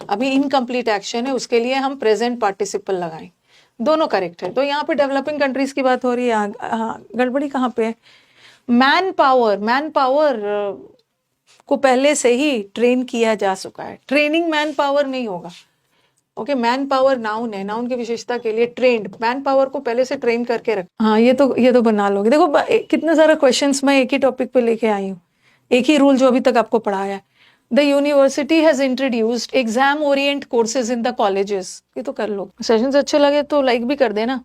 अभी incomplete action है, उसके लिए हम present participle लगाएंगे, दोनों करेक्ट है। तो यहाँ पे डेवलपिंग कंट्रीज की बात हो रही है, गड़बड़ी कहाँ पे है, मैन पावर को पहले से ही ट्रेन किया जा चुका है, ट्रेनिंग मैन पावर नहीं होगा, ओके। मैन पावर नाउन है, नाउन की विशेषता के लिए ट्रेंड, मैन पावर को पहले से ट्रेन करके रख, हाँ ये तो बना लोगे। देखो कितने सारे क्वेश्चंस मैं एक ही टॉपिक पे लेके आई हूँ, एक ही रूल जो अभी तक आपको पढ़ाया है। The university has introduced exam Orient courses in the colleges, ये तो कर लो। सेशंस अच्छे लगे तो लाइक भी कर देना।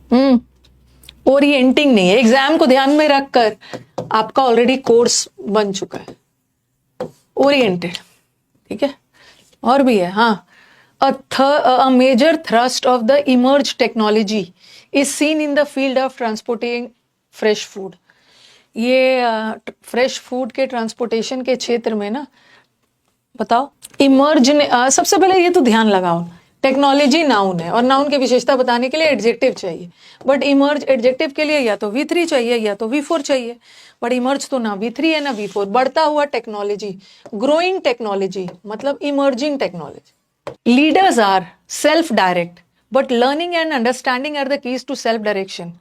ओरिएंटिंग नहीं है, एग्जाम को ध्यान में रखकर आपका ऑलरेडी कोर्स बन चुका है, ओरिएंटेड, ठीक है। और भी है, हाँ, a major thrust of the emerged technology is seen in the field of transporting fresh food. ये फ्रेश फूड के ट्रांसपोर्टेशन के क्षेत्र में ना, बताओ इमर्ज ने सबसे पहले ये तो ध्यान लगाओ, टेक्नोलॉजी नाउन है और नाउन की विशेषता बताने के लिए एडजेक्टिव चाहिए, बट इमर्ज एडजेक्टिव के लिए या तो V3 चाहिए या तो V4 चाहिए, बट इमर्ज तो ना V3 है ना V4। बढ़ता हुआ टेक्नोलॉजी, ग्रोइंग टेक्नोलॉजी मतलब emerging technology. Leaders are self direct but learning and understanding are the keys to self direction.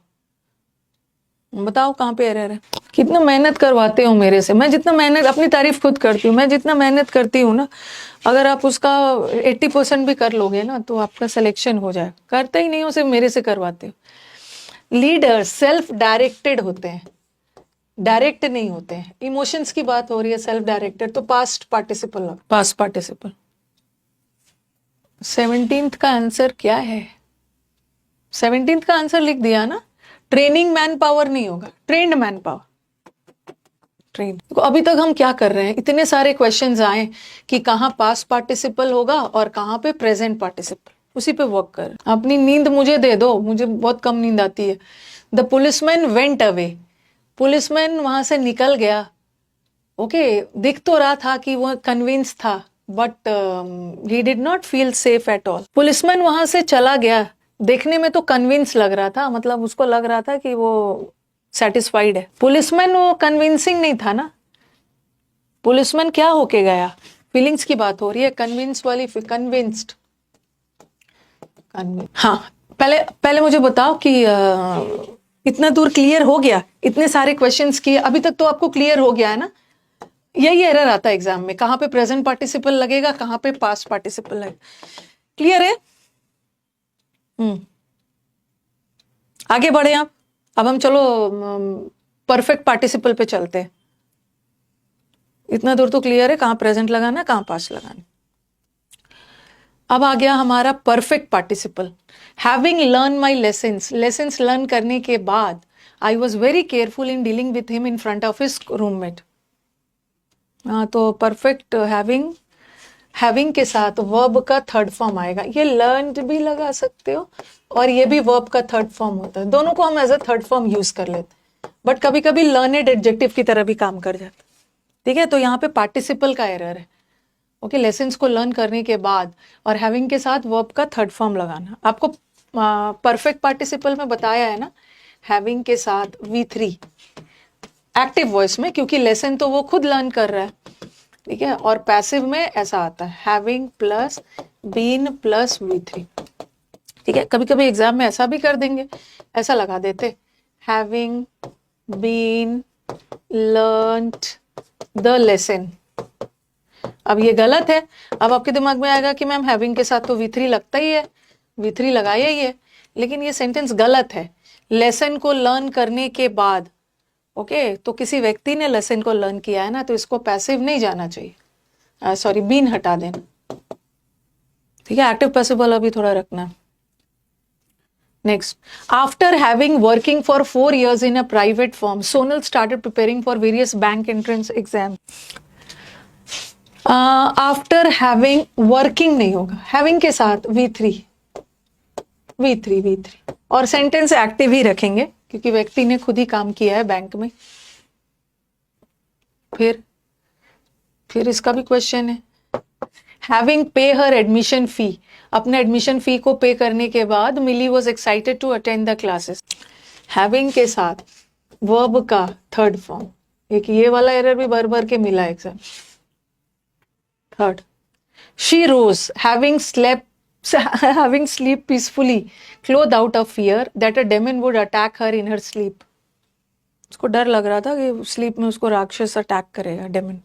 बताओ कहाँ पे एरर है, कितना मेहनत करवाते हो मेरे से, मैं जितना मेहनत, अपनी तारीफ खुद करती हूँ, मैं जितना मेहनत करती हूँ ना, अगर आप उसका 80% भी कर लोगे ना तो आपका सिलेक्शन हो जाए, करते ही नहीं हो, सिर्फ मेरे से करवाते हो। लीडर्स सेल्फ डायरेक्टेड होते हैं, डायरेक्ट नहीं होते हैं, इमोशंस की बात हो रही है, सेल्फ डायरेक्टेड तो past participle, past participle. 17th का आंसर क्या है, 17th का आंसर लिख दिया ना, ट्रेनिंग मैन पावर नहीं होगा, ट्रेंड मैन पावर, ट्रेन। तो अभी तक हम क्या कर रहे हैं, इतने सारे क्वेश्चंस आए कि कहाँ पास्ट पार्टिसिपल होगा और कहाँ पे प्रेजेंट पार्टिसिपल, उसी पे वर्क कर। अपनी नींद मुझे दे दो, मुझे बहुत कम नींद आती है। The policeman went away, policeman वहां से निकल गया, ओके, दिख तो रहा था कि वो कन्विंस था, but he did not feel safe at all. Policeman वहां से चला गया, देखने में तो कन्विंस लग रहा था, मतलब उसको लग रहा था कि वो सेटिस्फाइड है। पुलिसमैन वो कन्विंसिंग नहीं था ना, पुलिसमैन क्या होके गया, फीलिंग्स की बात हो रही है, कन्विंस वाली, कन्विंस्ड। हाँ, पहले मुझे बताओ कि इतना दूर क्लियर हो गया, इतने सारे क्वेश्चंस किए, अभी तक तो आपको क्लियर हो गया है ना, यही एरर आता है एग्जाम में, कहाँ पे प्रेजेंट पार्टिसिपल लगेगा, कहाँ पे पास्ट पार्टिसिपल लगेगा। क्लियर है? आगे बढ़े आप। अब हम चलो परफेक्ट पार्टिसिपल पे चलते हैं। इतना दूर तो क्लियर है, कहाँ प्रेजेंट लगाना कहाँ पास्ट लगाना। अब आ गया हमारा परफेक्ट पार्टिसिपल। हैविंग लर्न माई लेसन्स, लेसन्स लर्न करने के बाद I was very careful in dealing with him in front of his roommate. हाँ, तो परफेक्ट हैविंग के साथ वर्ब का थर्ड फॉर्म आएगा। ये लर्नड भी लगा सकते हो और ये भी वर्ब का थर्ड फॉर्म होता है, दोनों को हम as a third form use कर लेते हैं, बट कभी कभी लर्नेड एडजेक्टिव की तरह भी काम कर जाता है। ठीक है, तो यहाँ पे पार्टिसिपल का एरर है। ओके, लेसन्स को लर्न करने के बाद और हैविंग के साथ वर्ब का थर्ड फॉर्म लगाना। आपको परफेक्ट पार्टिसिपल में बताया है ना, हैविंग के साथ V3 एक्टिव वॉइस में, क्योंकि लेसन तो वो खुद लर्न कर रहा है। ठीक है, और पैसिव में ऐसा आता है having plus been plus V3। ठीक है, कभी कभी एग्जाम में ऐसा भी कर देंगे, ऐसा लगा देते having been learned the lesson. अब ये गलत है। अब आपके दिमाग में आएगा कि मैम हैविंग के साथ तो V3 लगता ही है, V3 लगाया ही है, लेकिन ये सेंटेंस गलत है। लेसन को लर्न करने के बाद, ओके, तो किसी व्यक्ति ने लेसन को लर्न किया है ना, तो इसको पैसिव नहीं जाना चाहिए। सॉरी, बीन हटा देना। ठीक है, एक्टिव पैसिव वाला भी थोड़ा रखना। Next, after having working for 4 years in a private firm, Sonal started preparing for various bank entrance exam. After having working नहीं होगा, हैविंग के साथ V3 और सेंटेंस एक्टिव ही रखेंगे क्योंकि व्यक्ति ने खुद ही काम किया है बैंक में। फिर इसका भी क्वेश्चन है, हैविंग पे हर एडमिशन फी, अपने एडमिशन फी को पे करने के बाद Millie was excited to attend the classes. Having के साथ वर्ब का थर्ड फॉर्म। एक ये वाला एरर भी भर भर के मिला exam. Third, she rose having sleep peacefully, clothed out of fear that a demon would attack her in her sleep. उसको डर लग रहा था कि स्लीप में उसको राक्षस अटैक करेगा, डेमन।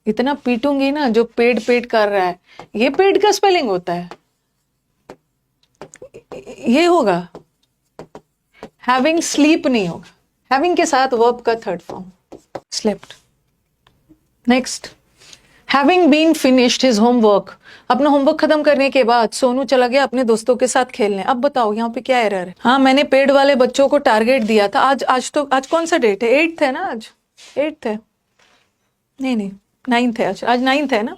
इतना पीटूंगी ना जो पेड कर रहा है। ये पेड का स्पेलिंग होता है, ये होगा। हैविंग स्लीप नहीं होगा, हैविंग के साथ वर्ब का third form slept. Next, having been finished his homework, अपना होमवर्क खत्म करने के बाद सोनू चला गया अपने दोस्तों के साथ खेलने। अब बताओ यहाँ पे क्या एरर है। हाँ, मैंने पेड वाले बच्चों को टारगेट दिया था। आज कौन सा डेट है? 8th है ना, आज 8th है, नहीं 9th है, आज 9th है ना।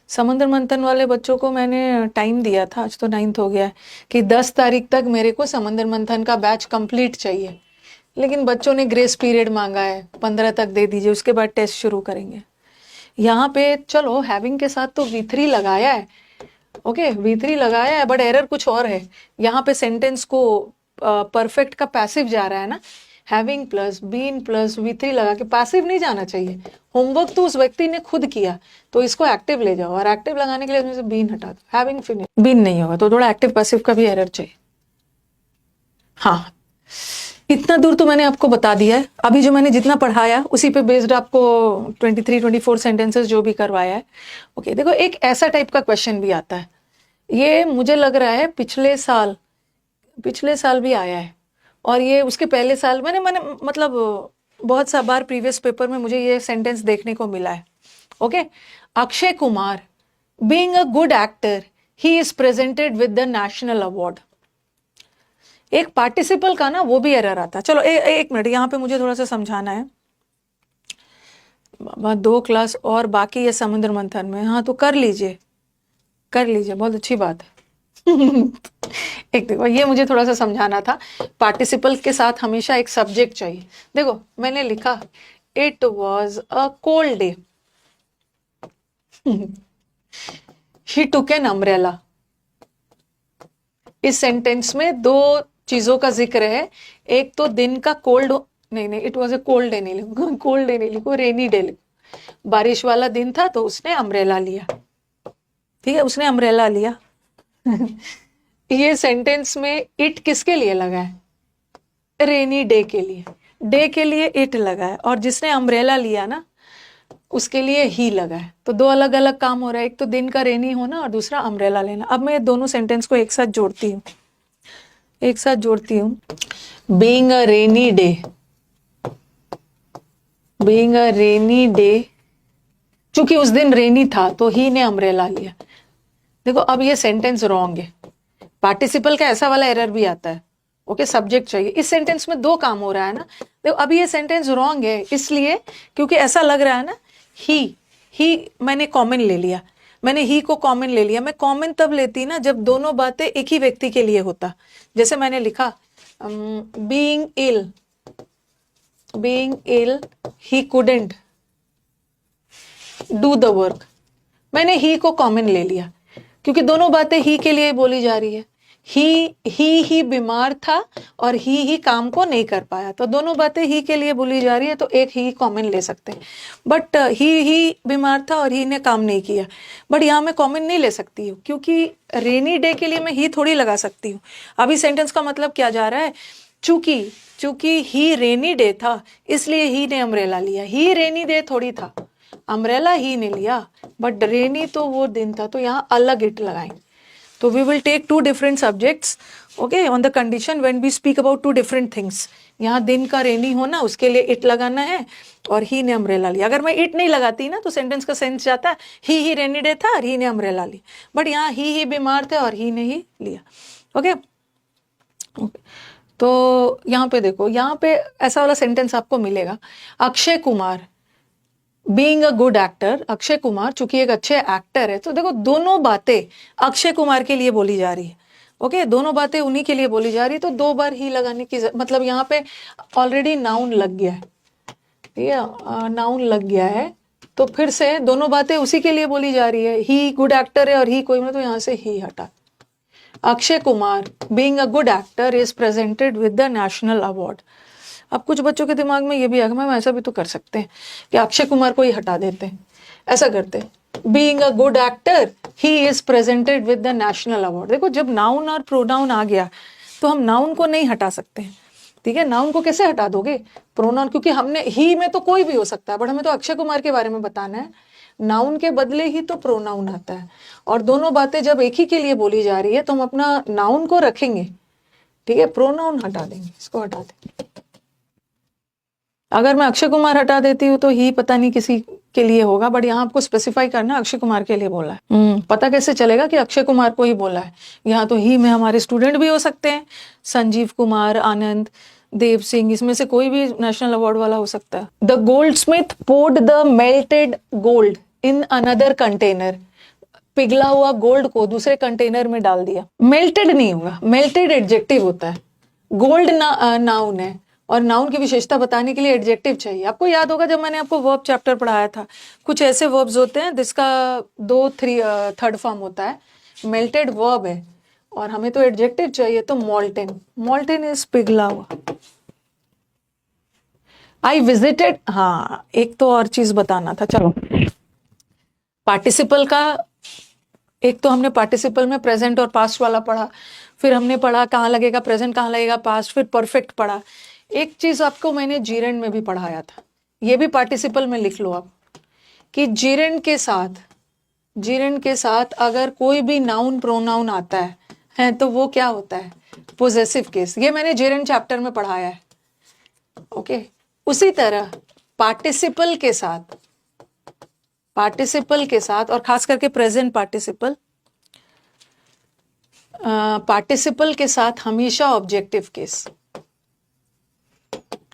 समुद्र मंथन वाले बच्चों को मैंने टाइम दिया था, आज तो 9th हो गया है, कि 10 तारीख तक मेरे को समुद्र मंथन का बैच कंप्लीट चाहिए, लेकिन बच्चों ने ग्रेस पीरियड मांगा है, 15 तक दे दीजिए, उसके बाद टेस्ट शुरू करेंगे। यहाँ पे चलो हैविंग के साथ तो V3 लगाया है, ओके, V3 लगाया है, बट एरर कुछ और है। यहाँ पे सेंटेंस को परफेक्ट का पैसिव जा रहा है ना, having plus been plus V3 लगा के। पैसिव नहीं जाना चाहिए, होमवर्क तो उस व्यक्ति ने खुद किया, तो इसको एक्टिव ले जाओ, और एक्टिव लगाने के लिए उसमें से बीन हटा दो। हैविंग फिनिश, बीन नहीं होगा, तो थोड़ा एक्टिव पैसिव का भी एरर चाहिए। हाँ, इतना दूर तो मैंने आपको बता दिया है। अभी जो मैंने जितना पढ़ाया उसी पे बेस्ड आपको 23-24 सेंटेंसेस जो भी करवाया है। ओके, देखो एक ऐसा टाइप का क्वेश्चन भी आता है, ये मुझे लग रहा है पिछले साल भी आया है, और ये उसके पहले साल मैंने मतलब बहुत सा बार प्रीवियस पेपर में मुझे ये सेंटेंस देखने को मिला है। Okay, Akshay Kumar being a good actor he is presented with the national award. एक पार्टिसिपल का ना वो भी एरर आता है। चलो एक मिनट, यहाँ पे मुझे थोड़ा सा समझाना है। 2 क्लास और बाकी है समुद्र मंथन में। हाँ, तो कर लीजिए, बहुत अच्छी बात है। एक देखो, ये मुझे थोड़ा सा समझाना था। पार्टिसिपल के साथ हमेशा एक सब्जेक्ट चाहिए। देखो मैंने लिखा it was a cold day, he took an umbrella. इस सेंटेंस में 2 चीजों का जिक्र है। एक तो दिन का कोल्ड, नहीं it was a cold day नहीं लिखो, कोल्ड डे नहीं लिखो, रेनी डे लिखो। बारिश वाला दिन था तो उसने अम्ब्रेला लिया। ठीक है, उसने अम्ब्रेला लिया। ये सेंटेंस में इट किसके लिए लगा है? रेनी डे के लिए। डे के लिए इट लगा है और जिसने अम्ब्रेला लिया ना उसके लिए ही लगा है। तो दो अलग अलग काम हो रहा है, एक तो दिन का रेनी होना और दूसरा अम्ब्रेला लेना। अब मैं दोनों सेंटेंस को एक साथ जोड़ती हूँ, being a rainy day, being a rainy day, चूंकि उस दिन रेनी था तो ही ने अम्ब्रेला लिया। देखो अब ये सेंटेंस रॉन्ग है, पार्टिसिपल का ऐसा वाला एरर भी आता है। ओके, सब्जेक्ट चाहिए। इस सेंटेंस में दो काम हो रहा है ना। देखो अभी ये सेंटेंस रॉन्ग है इसलिए क्योंकि ऐसा लग रहा है ना ही मैंने कॉमन ले लिया, मैंने ही को कॉमन ले लिया। मैं कॉमन तब लेती ना जब दोनों बातें एक ही व्यक्ति के लिए होता। जैसे मैंने लिखा being ill he couldn't do the work, मैंने ही को कॉमन ले लिया क्योंकि दोनों बातें ही के लिए बोली जा रही है। ही बीमार था और ही काम को नहीं कर पाया, तो दोनों बातें ही के लिए बोली जा रही है तो एक ही कॉमन ले सकते हैं। बट ही बीमार था और ही ने काम नहीं किया, बट यहाँ मैं कॉमन नहीं ले सकती हूँ क्योंकि रेनी डे के लिए मैं ही थोड़ी लगा सकती हूँ। अभी सेंटेंस का मतलब क्या जा रहा है, चूंकि ही रेनी डे था इसलिए ही ने अम्ब्रेला लिया। ही रेनी डे थोड़ी था, अम्ब्रेला ही ने लिया, बट रेनी तो वो दिन था, तो यहाँ अलग इट लगाएंगे। तो we will take two different subjects, okay, on the condition when we speak about two different things. यहाँ दिन का रेनी होना उसके लिए इट लगाना है और ही ने अम्ब्रेला लिया। अगर मैं इट नहीं लगाती ना तो सेंटेंस का सेंस जाता है ही रेनी डे था और ही ने अम्ब्रेला लिया, बट यहाँ ही बीमार थे और ही ने ही लिया। ओके तो यहाँ पे देखो, यहाँ पे ऐसा वाला सेंटेंस आपको मिलेगा, Akshay Kumar being a good actor, Akshay Kumar चूंकि एक अच्छे एक्टर है। तो देखो दोनों बातें अक्षय कुमार के लिए बोली जा रही है। ओके, दोनों बातें उन्हीं के लिए बोली जा रही है, तो दो बार ही लगाने की मतलब यहाँ पे ऑलरेडी नाउन लग गया है, ठीक है, नाउन लग गया है, तो फिर से दोनों बातें उसी के लिए बोली जा रही है। ही गुड एक्टर है और ही कोई, तो यहाँ से ही हटा। Akshay Kumar being a good actor is presented with the national award. अब कुछ बच्चों के दिमाग में ये भी आ गया, मैम ऐसा भी तो कर सकते हैं कि अक्षय कुमार को ही हटा देते हैं, ऐसा करते हैं being a good actor he is presented with the national award. देखो जब नाउन और प्रोनाउन आ गया तो हम नाउन को नहीं हटा सकते हैं, ठीक है। नाउन को कैसे हटा दोगे, प्रोनाउन, क्योंकि हमने ही में तो कोई भी हो सकता है, बट हमें तो अक्षय कुमार के बारे में बताना है। नाउन के बदले ही तो प्रोनाउन आता है, और दोनों बातें जब एक ही के लिए बोली जा रही है तो हम अपना नाउन को रखेंगे, ठीक है, प्रोनाउन हटा देंगे, इसको हटा देंगे। अगर मैं अक्षय कुमार हटा देती हूँ तो ही पता नहीं किसी के लिए होगा, बट यहाँ आपको स्पेसिफाई करना अक्षय कुमार के लिए बोला है। पता कैसे चलेगा कि अक्षय कुमार को ही बोला है। यहाँ तो ही में हमारे स्टूडेंट भी हो सकते हैं, संजीव कुमार, आनंद, देव सिंह, इसमें से कोई भी नेशनल अवार्ड वाला हो सकता है। The goldsmith poured the melted gold in another container, पिघला हुआ गोल्ड को दूसरे कंटेनर में डाल दिया। मेल्टेड नहीं होगा, मेल्टेड एडजेक्टिव होता है, गोल्ड नाउन है, और नाउन की विशेषता बताने के लिए एडजेक्टिव चाहिए। आपको याद होगा जब मैंने आपको वर्ब चैप्टर पढ़ाया था, कुछ ऐसे वर्ब्स होते हैं जिसका थर्ड फॉर्म होता है, मेल्टेड वर्ब है और हमें तो एडजेक्टिव चाहिए, तो मॉल्टेन, मॉल्टेन इज पिघला हुआ। आई विजिटेड, हाँ एक तो और चीज बताना था, चलो पार्टिसिपल का, एक तो हमने पार्टिसिपल में प्रेजेंट और पास्ट वाला पढ़ा, फिर हमने पढ़ा कहाँ लगेगा प्रेजेंट, कहाँ लगेगा पास्ट, फिर परफेक्ट पढ़ा। एक चीज आपको मैंने जीरेंड में भी पढ़ाया था, ये भी पार्टिसिपल में लिख लो आप, कि जीरेंड के साथ अगर कोई भी नाउन प्रोनाउन आता है तो वो क्या होता है, पोजेसिव केस। ये मैंने जीरेंड चैप्टर में पढ़ाया है। ओके, उसी तरह पार्टिसिपल के साथ और खास करके प्रेजेंट पार्टिसिपल के साथ हमेशा objective case.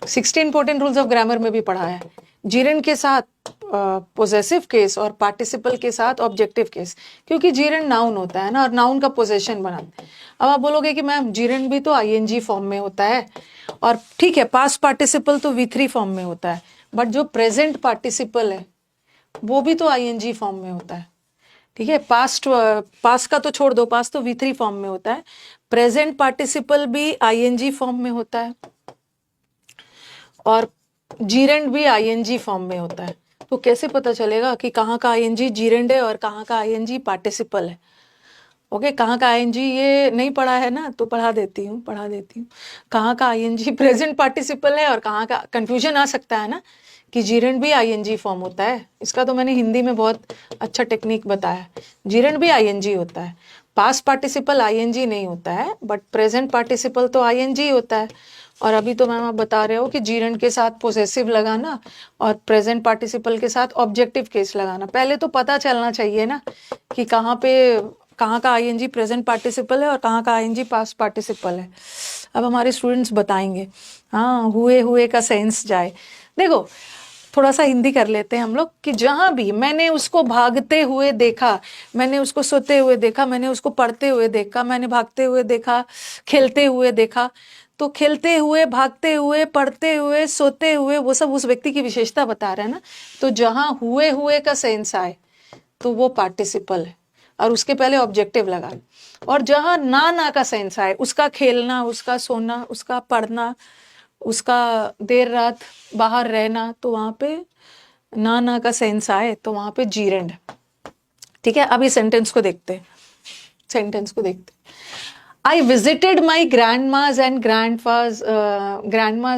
16 important rules of grammar में भी पढ़ा है, जीरेंड के साथ पोजेसिव केस और पार्टिसिपल के साथ ऑब्जेक्टिव केस, क्योंकि जीरेंड नाउन होता है ना, और नाउन का पोजेशन बनाते हैं। अब आप बोलोगे कि मैम जीरेंड भी तो आईएनजी फॉर्म में होता है, और ठीक है पास्ट पार्टिसिपल तो V3 फॉर्म में होता है, बट जो प्रेजेंट पार्टिसिपल है वो भी तो आईएनजी फॉर्म में होता है, ठीक है। पास्ट का तो छोड़ दो, पास्ट तो V3 फॉर्म में होता है, प्रेजेंट पार्टिसिपल भी आईएनजी फॉर्म में होता है, और जीरेंड भी आईएनजी फॉर्म में होता है। तो कैसे पता चलेगा कि कहाँ का आईएनजी जीरेंड है और कहाँ का आईएनजी पार्टिसिपल है। ओके, कहाँ का आईएनजी ये नहीं पढ़ा है ना, तो पढ़ा देती हूँ। कहाँ का आईएनजी प्रेजेंट पार्टिसिपल है और कहाँ का, कंफ्यूजन आ सकता है ना कि जीरेंड भी आईएनजी फॉर्म होता है। इसका तो मैंने हिंदी में बहुत अच्छा टेक्निक बताया। जीरेंड भी आईएनजी होता है, पास्ट पार्टिसिपल आईएनजी नहीं होता है, बट प्रेजेंट पार्टिसिपल तो आईएनजी होता है। और अभी तो मैम आप बता रहे हो कि जीरेंड के साथ पोसेसिव लगाना और प्रेजेंट पार्टिसिपल के साथ ऑब्जेक्टिव केस लगाना। पहले तो पता चलना चाहिए ना कि कहाँ का आईएनजी प्रेजेंट पार्टिसिपल है और कहाँ का आईएनजी पास्ट पार्टिसिपल है। अब हमारे स्टूडेंट्स बताएंगे। हाँ, हुए का सेंस जाए। देखो, थोड़ा सा हिंदी कर लेते हैं हम लोग कि जहां भी मैंने उसको भागते हुए देखा, मैंने उसको सोते हुए देखा, मैंने उसको पढ़ते हुए देखा, मैंने भागते हुए देखा, खेलते हुए देखा, तो खेलते हुए, भागते हुए, पढ़ते हुए, सोते हुए, वो सब उस व्यक्ति की विशेषता बता रहे हैं ना। तो जहां हुए का सेंस आए तो वो पार्टिसिपल है और उसके पहले ऑब्जेक्टिव लगा। और जहां ना का सेंस आए, उसका खेलना, उसका सोना, उसका पढ़ना, उसका देर रात बाहर रहना, तो वहां पे ना का सेंस आए तो वहां पे जीरेंड। ठीक है, अभी सेंटेंस को देखते। I visited my grandma's and grandpa's grandpa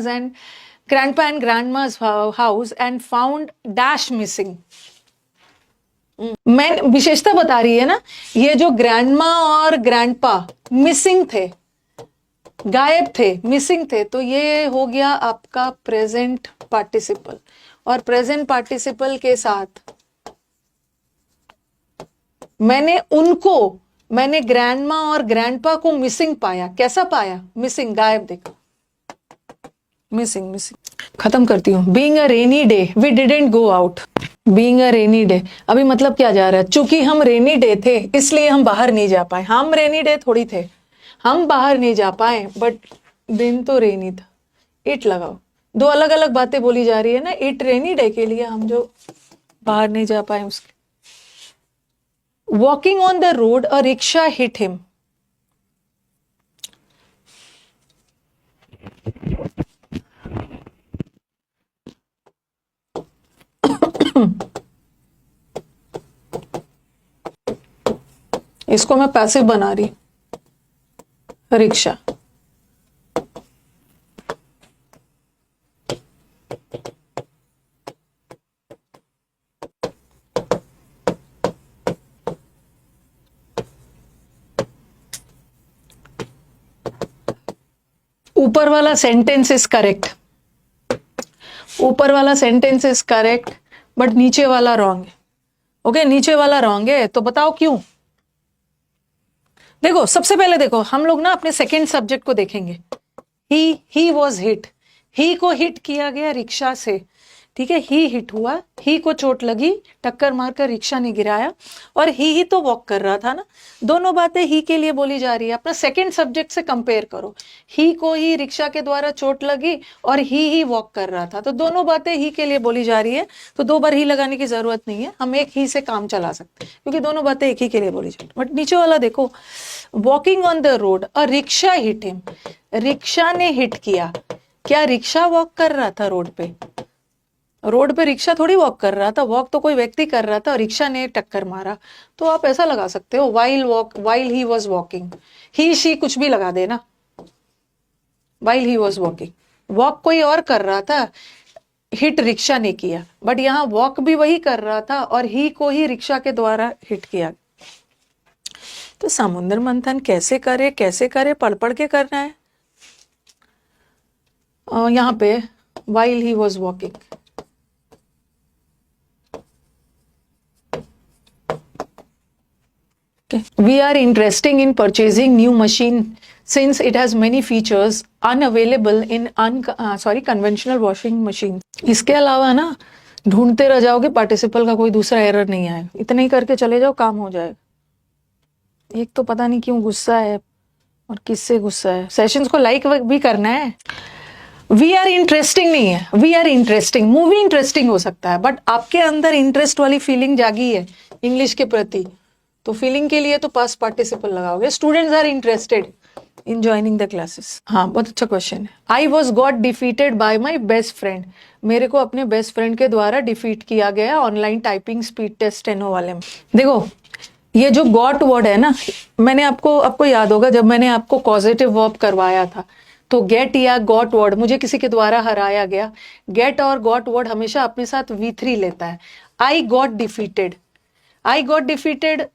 and grandma's house and found dash missing. मैं विशेषता बता रही है ना, ये जो ग्रैंडमा और ग्रैंडपा मिसिंग थे, गायब थे, मिसिंग थे, तो ये हो गया आपका प्रेजेंट पार्टिसिपल। और प्रेजेंट पार्टिसिपल के साथ मैंने ग्रैंडमा और ग्रैंडपा को मिसिंग पाया। कैसा पाया? मिसिंग, गायब देखा, मिसिंग। खत्म करती हूँ। Being a rainy day we didn't go out. Being a rainy day, अभी मतलब क्या जा रहा है? चूंकि हम रेनी डे थे इसलिए हम बाहर नहीं जा पाए। हम रेनी डे थोड़ी थे, हम बाहर नहीं जा पाए, बट दिन तो रेनी था। इट लगाओ, दो अलग अलग बातें बोली जा रही है ना। इट रेनी डे के लिए हम जो बाहर नहीं जा पाए उसके। Walking on the road a rickshaw hit him. इसको मैं पैसिव बना रही, रिक्शा। ऊपर वाला सेंटेंस इज करेक्ट, ऊपर वाला सेंटेंस इज करेक्ट, बट नीचे वाला रॉन्ग है। ओके, नीचे वाला रॉन्ग है, तो बताओ क्यों। देखो, सबसे पहले देखो, हम लोग ना अपने सेकंड सब्जेक्ट को देखेंगे। ही वॉज हिट, ही को हिट किया गया रिक्शा से। ठीक है, ही हिट हुआ, ही को चोट लगी, टक्कर मारकर रिक्शा ने गिराया, और ही तो वॉक कर रहा था ना। दोनों बातें ही के लिए बोली जा रही है। अपना सेकंड सब्जेक्ट से कंपेयर करो। ही को ही रिक्शा के द्वारा चोट लगी और ही वॉक कर रहा था, तो दोनों बातें ही के लिए बोली जा रही है। तो दो बार ही लगाने की जरूरत नहीं है, हम एक ही से काम चला सकते हैं, क्योंकि दोनों बातें एक ही के लिए बोली जा रही है। बट नीचे वाला देखो, walking on the road a rickshaw hit him. Rickshaw ने हिट किया। क्या रिक्शा वॉक कर रहा था रोड पे? रोड पे रिक्शा थोड़ी वॉक कर रहा था, वॉक तो कोई व्यक्ति कर रहा था, रिक्शा ने टक्कर मारा। तो आप ऐसा लगा सकते हो, while he was walking. He she कुछ भी लगा देना, while he was walking. Walk कोई और कर रहा था, हिट रिक्शा ने किया, बट यहाँ वॉक भी वही कर रहा था और ही को ही रिक्शा के द्वारा हिट किया। तो समुद्र मंथन कैसे करे, पढ़ के करना है। यहाँ पे while he was walking. We are interested in purchasing new machine since it has many features unavailable in conventional washing machine. इसके अलावा ना ढूंढते रह जाओगे, पार्टिसिपल का कोई दूसरा एरर नहीं आएगा। इतना ही करके चले जाओ, काम हो जाएगा। एक तो पता नहीं क्यों गुस्सा है और किससे गुस्सा है। सेशंस को लाइक भी करना है। वी आर इंटरेस्टिंग नहीं है, we are interesting. Movie interesting हो सकता है, बट आपके अंदर इंटरेस्ट वाली फीलिंग जागी है इंग्लिश के प्रति, तो फीलिंग के लिए तो पास्ट पार्टिसिपल लगाओगे। Students are interested in joining the classes. हाँ, बहुत अच्छा क्वेश्चन है। I was got defeated by my best friend. मेरे को अपने बेस्ट फ्रेंड के द्वारा डिफीट किया गया online typing speed test steno वाले में। देखो, ये जो गॉट वर्ड है ना, मैंने आपको याद होगा जब मैंने आपको कॉजेटिव वर्ब करवाया था, तो गेट या गॉट वर्ड, मुझे किसी के द्वारा हराया गया, गेट और गॉट वर्ड हमेशा अपने साथ V3 लेता है। आई गॉट डिफीटेड, आई गॉट डिफीटेड,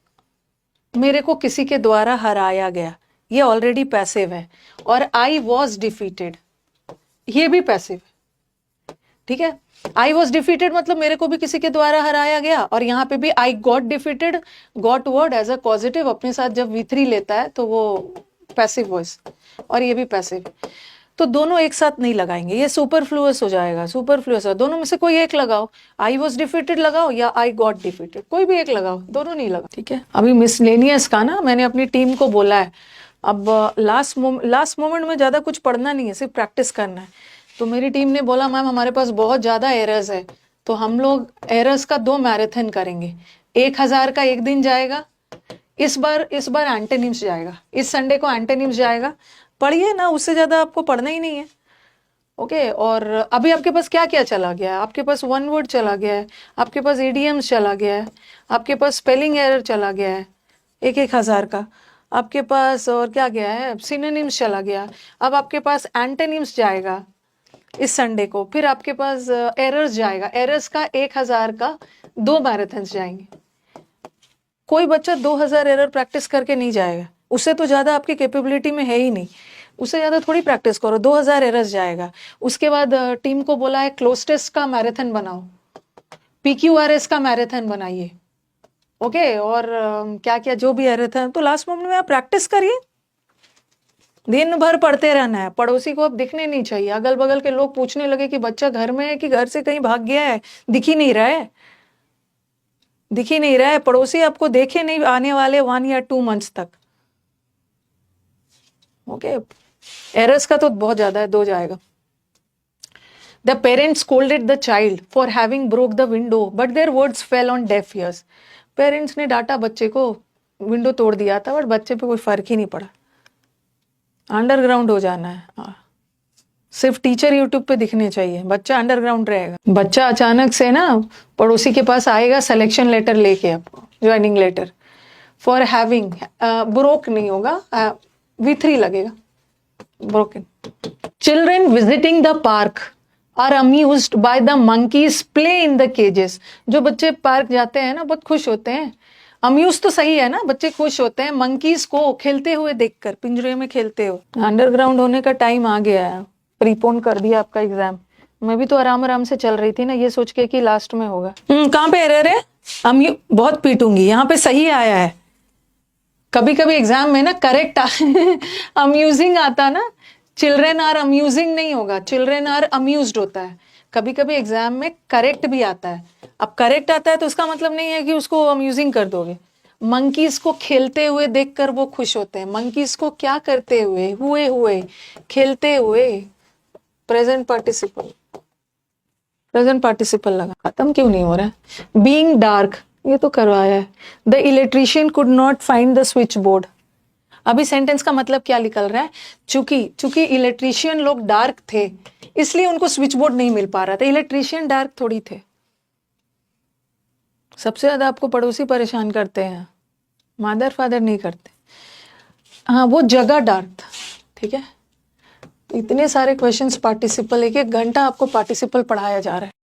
मेरे को किसी के द्वारा हराया गया, ये ऑलरेडी पैसिव है। और आई वॉज डिफीटेड, ये भी पैसिव है, ठीक है। आई वॉज डिफीटेड मतलब मेरे को भी किसी के द्वारा हराया गया, और यहाँ पे भी I got defeated, got word as a positive अपने साथ जब V3 लेता है तो वो पैसिव वॉइस, और ये भी पैसिव। तो दोनों एक साथ नहीं लगाएंगे, ये सुपरफ्लुअस हो जाएगा, सुपरफ्लुअस। दोनों में से कोई एक लगाओ, आई वॉज डिफीटेड लगाओ या आई गॉट डिफीटेड, कोई भी एक लगाओ, दोनों नहीं लगा, ठीक है। अभी मिसलेनियस का ना मैंने अपनी टीम को बोला है, अब लास्ट मोमेंट में ज्यादा कुछ पढ़ना नहीं है, सिर्फ प्रैक्टिस करना है। तो मेरी टीम ने बोला मैम हमारे पास बहुत ज्यादा एरर्स है, तो हम लोग एरर्स का 2 मैराथन करेंगे, 1000 का एक दिन जाएगा, इस बार एंटोनिम्स जाएगा, इस संडे को एंटोनिम्स जाएगा, पढ़िए ना, उससे ज्यादा आपको पढ़ना ही नहीं है, ओके। और अभी आपके पास क्या क्या चला गया है, आपके पास वन वर्ड चला गया है, आपके पास इडियम्स चला गया है, आपके पास स्पेलिंग एरर चला गया है 1000 का, आपके पास और क्या गया है, सिनोनिम्स चला गया, अब आपके पास एंटोनिम्स जाएगा इस संडे को, फिर आपके पास एरर्स जाएगा, एरर्स का 1000 का 2 मैराथन्स जाएंगे। कोई बच्चा 2000 एरर प्रैक्टिस करके नहीं जाएगा, उससे तो ज्यादा आपकी कैपेबिलिटी में है ही नहीं, उससे ज्यादा थोड़ी प्रैक्टिस करो, 2000 एरर्स जाएगा। उसके बाद टीम को बोला है क्लोज टेस्ट का मैराथन बनाओ, PQRS का मैराथन बनाइए, ओके। और क्या क्या जो भी एरर था, तो लास्ट मोमेंट में आप प्रैक्टिस करिए, दिन भर पढ़ते रहना है। पड़ोसी को अब दिखने नहीं चाहिए, अगल बगल के लोग पूछने लगे कि बच्चा घर में है कि घर से कहीं भाग गया है, दिख ही नहीं रहा है, दिख ही नहीं रहा है, पड़ोसी आपको देखे नहीं आने वाले 1 या 2 मंथ्स तक, ओके। एरर्स का तो बहुत ज्यादा है, 2 जाएगा। The parents scolded the child for having broke the window but their words fell on def years. Parents ने डांटा बच्चे को, विंडो तोड़ दिया था बट बच्चे पे कोई फर्क ही नहीं पड़ा, अंडरग्राउंड हो जाना है, सिर्फ टीचर यूट्यूब पे दिखने चाहिए, बच्चा अंडरग्राउंड रहेगा। बच्चा अचानक से ना पड़ोसी के पास आएगा सिलेक्शन लेटर लेके, आपको joining letter for having, broke नहीं होगा, V3 लगेगा, broken. Children visiting the park are amused by the monkeys play in the cages. जो बच्चे पार्क जाते हैं ना बहुत खुश होते हैं, अम्यूज तो सही है ना, बच्चे खुश होते हैं मंकीज को खेलते हुए देखकर, पिंजरे में खेलते हुए। अंडरग्राउंड होने का टाइम आ गया है, प्रीपोन कर दिया आपका एग्जाम। मैं भी तो आराम आराम से चल रही थी ना, ये सोच के कि लास्ट में होगा। कहाँ पे एरर है, बहुत पीटूंगी, यहाँ पे सही आया है। कभी कभी एग्जाम में ना करेक्ट अम्यूजिंग आता ना, चिल्ड्रेन आर अम्यूजिंग नहीं होगा, चिल्ड्रेन आर अम्यूज्ड होता है। कभी कभी एग्जाम में करेक्ट भी आता है, अब करेक्ट आता है तो उसका मतलब नहीं है कि उसको अम्यूजिंग कर दोगे। मंकीज को खेलते हुए देखकर वो खुश होते हैं, मंकीज को क्या करते हुए, हुए खेलते हुए, प्रेजेंट पार्टिसिपल, प्रेजेंट पार्टिसिपल लगा, खत्म क्यों नहीं हो रहा है। बीइंग डार्क, ये तो करवाया है। The electrician could not find the switch board. अभी सेंटेंस का मतलब क्या निकल रहा है, चूंकि इलेक्ट्रीशियन लोग डार्क थे इसलिए उनको स्विच बोर्ड नहीं मिल पा रहा था। इलेक्ट्रीशियन डार्क थोड़ी थे, सबसे ज्यादा आपको पड़ोसी परेशान करते हैं, मदर फादर नहीं करते। हाँ वो जगह डार्क था, ठीक है। इतने सारे क्वेश्चंस पार्टिसिपल, 1-1 घंटा आपको पार्टिसिपल पढ़ाया जा रहा है।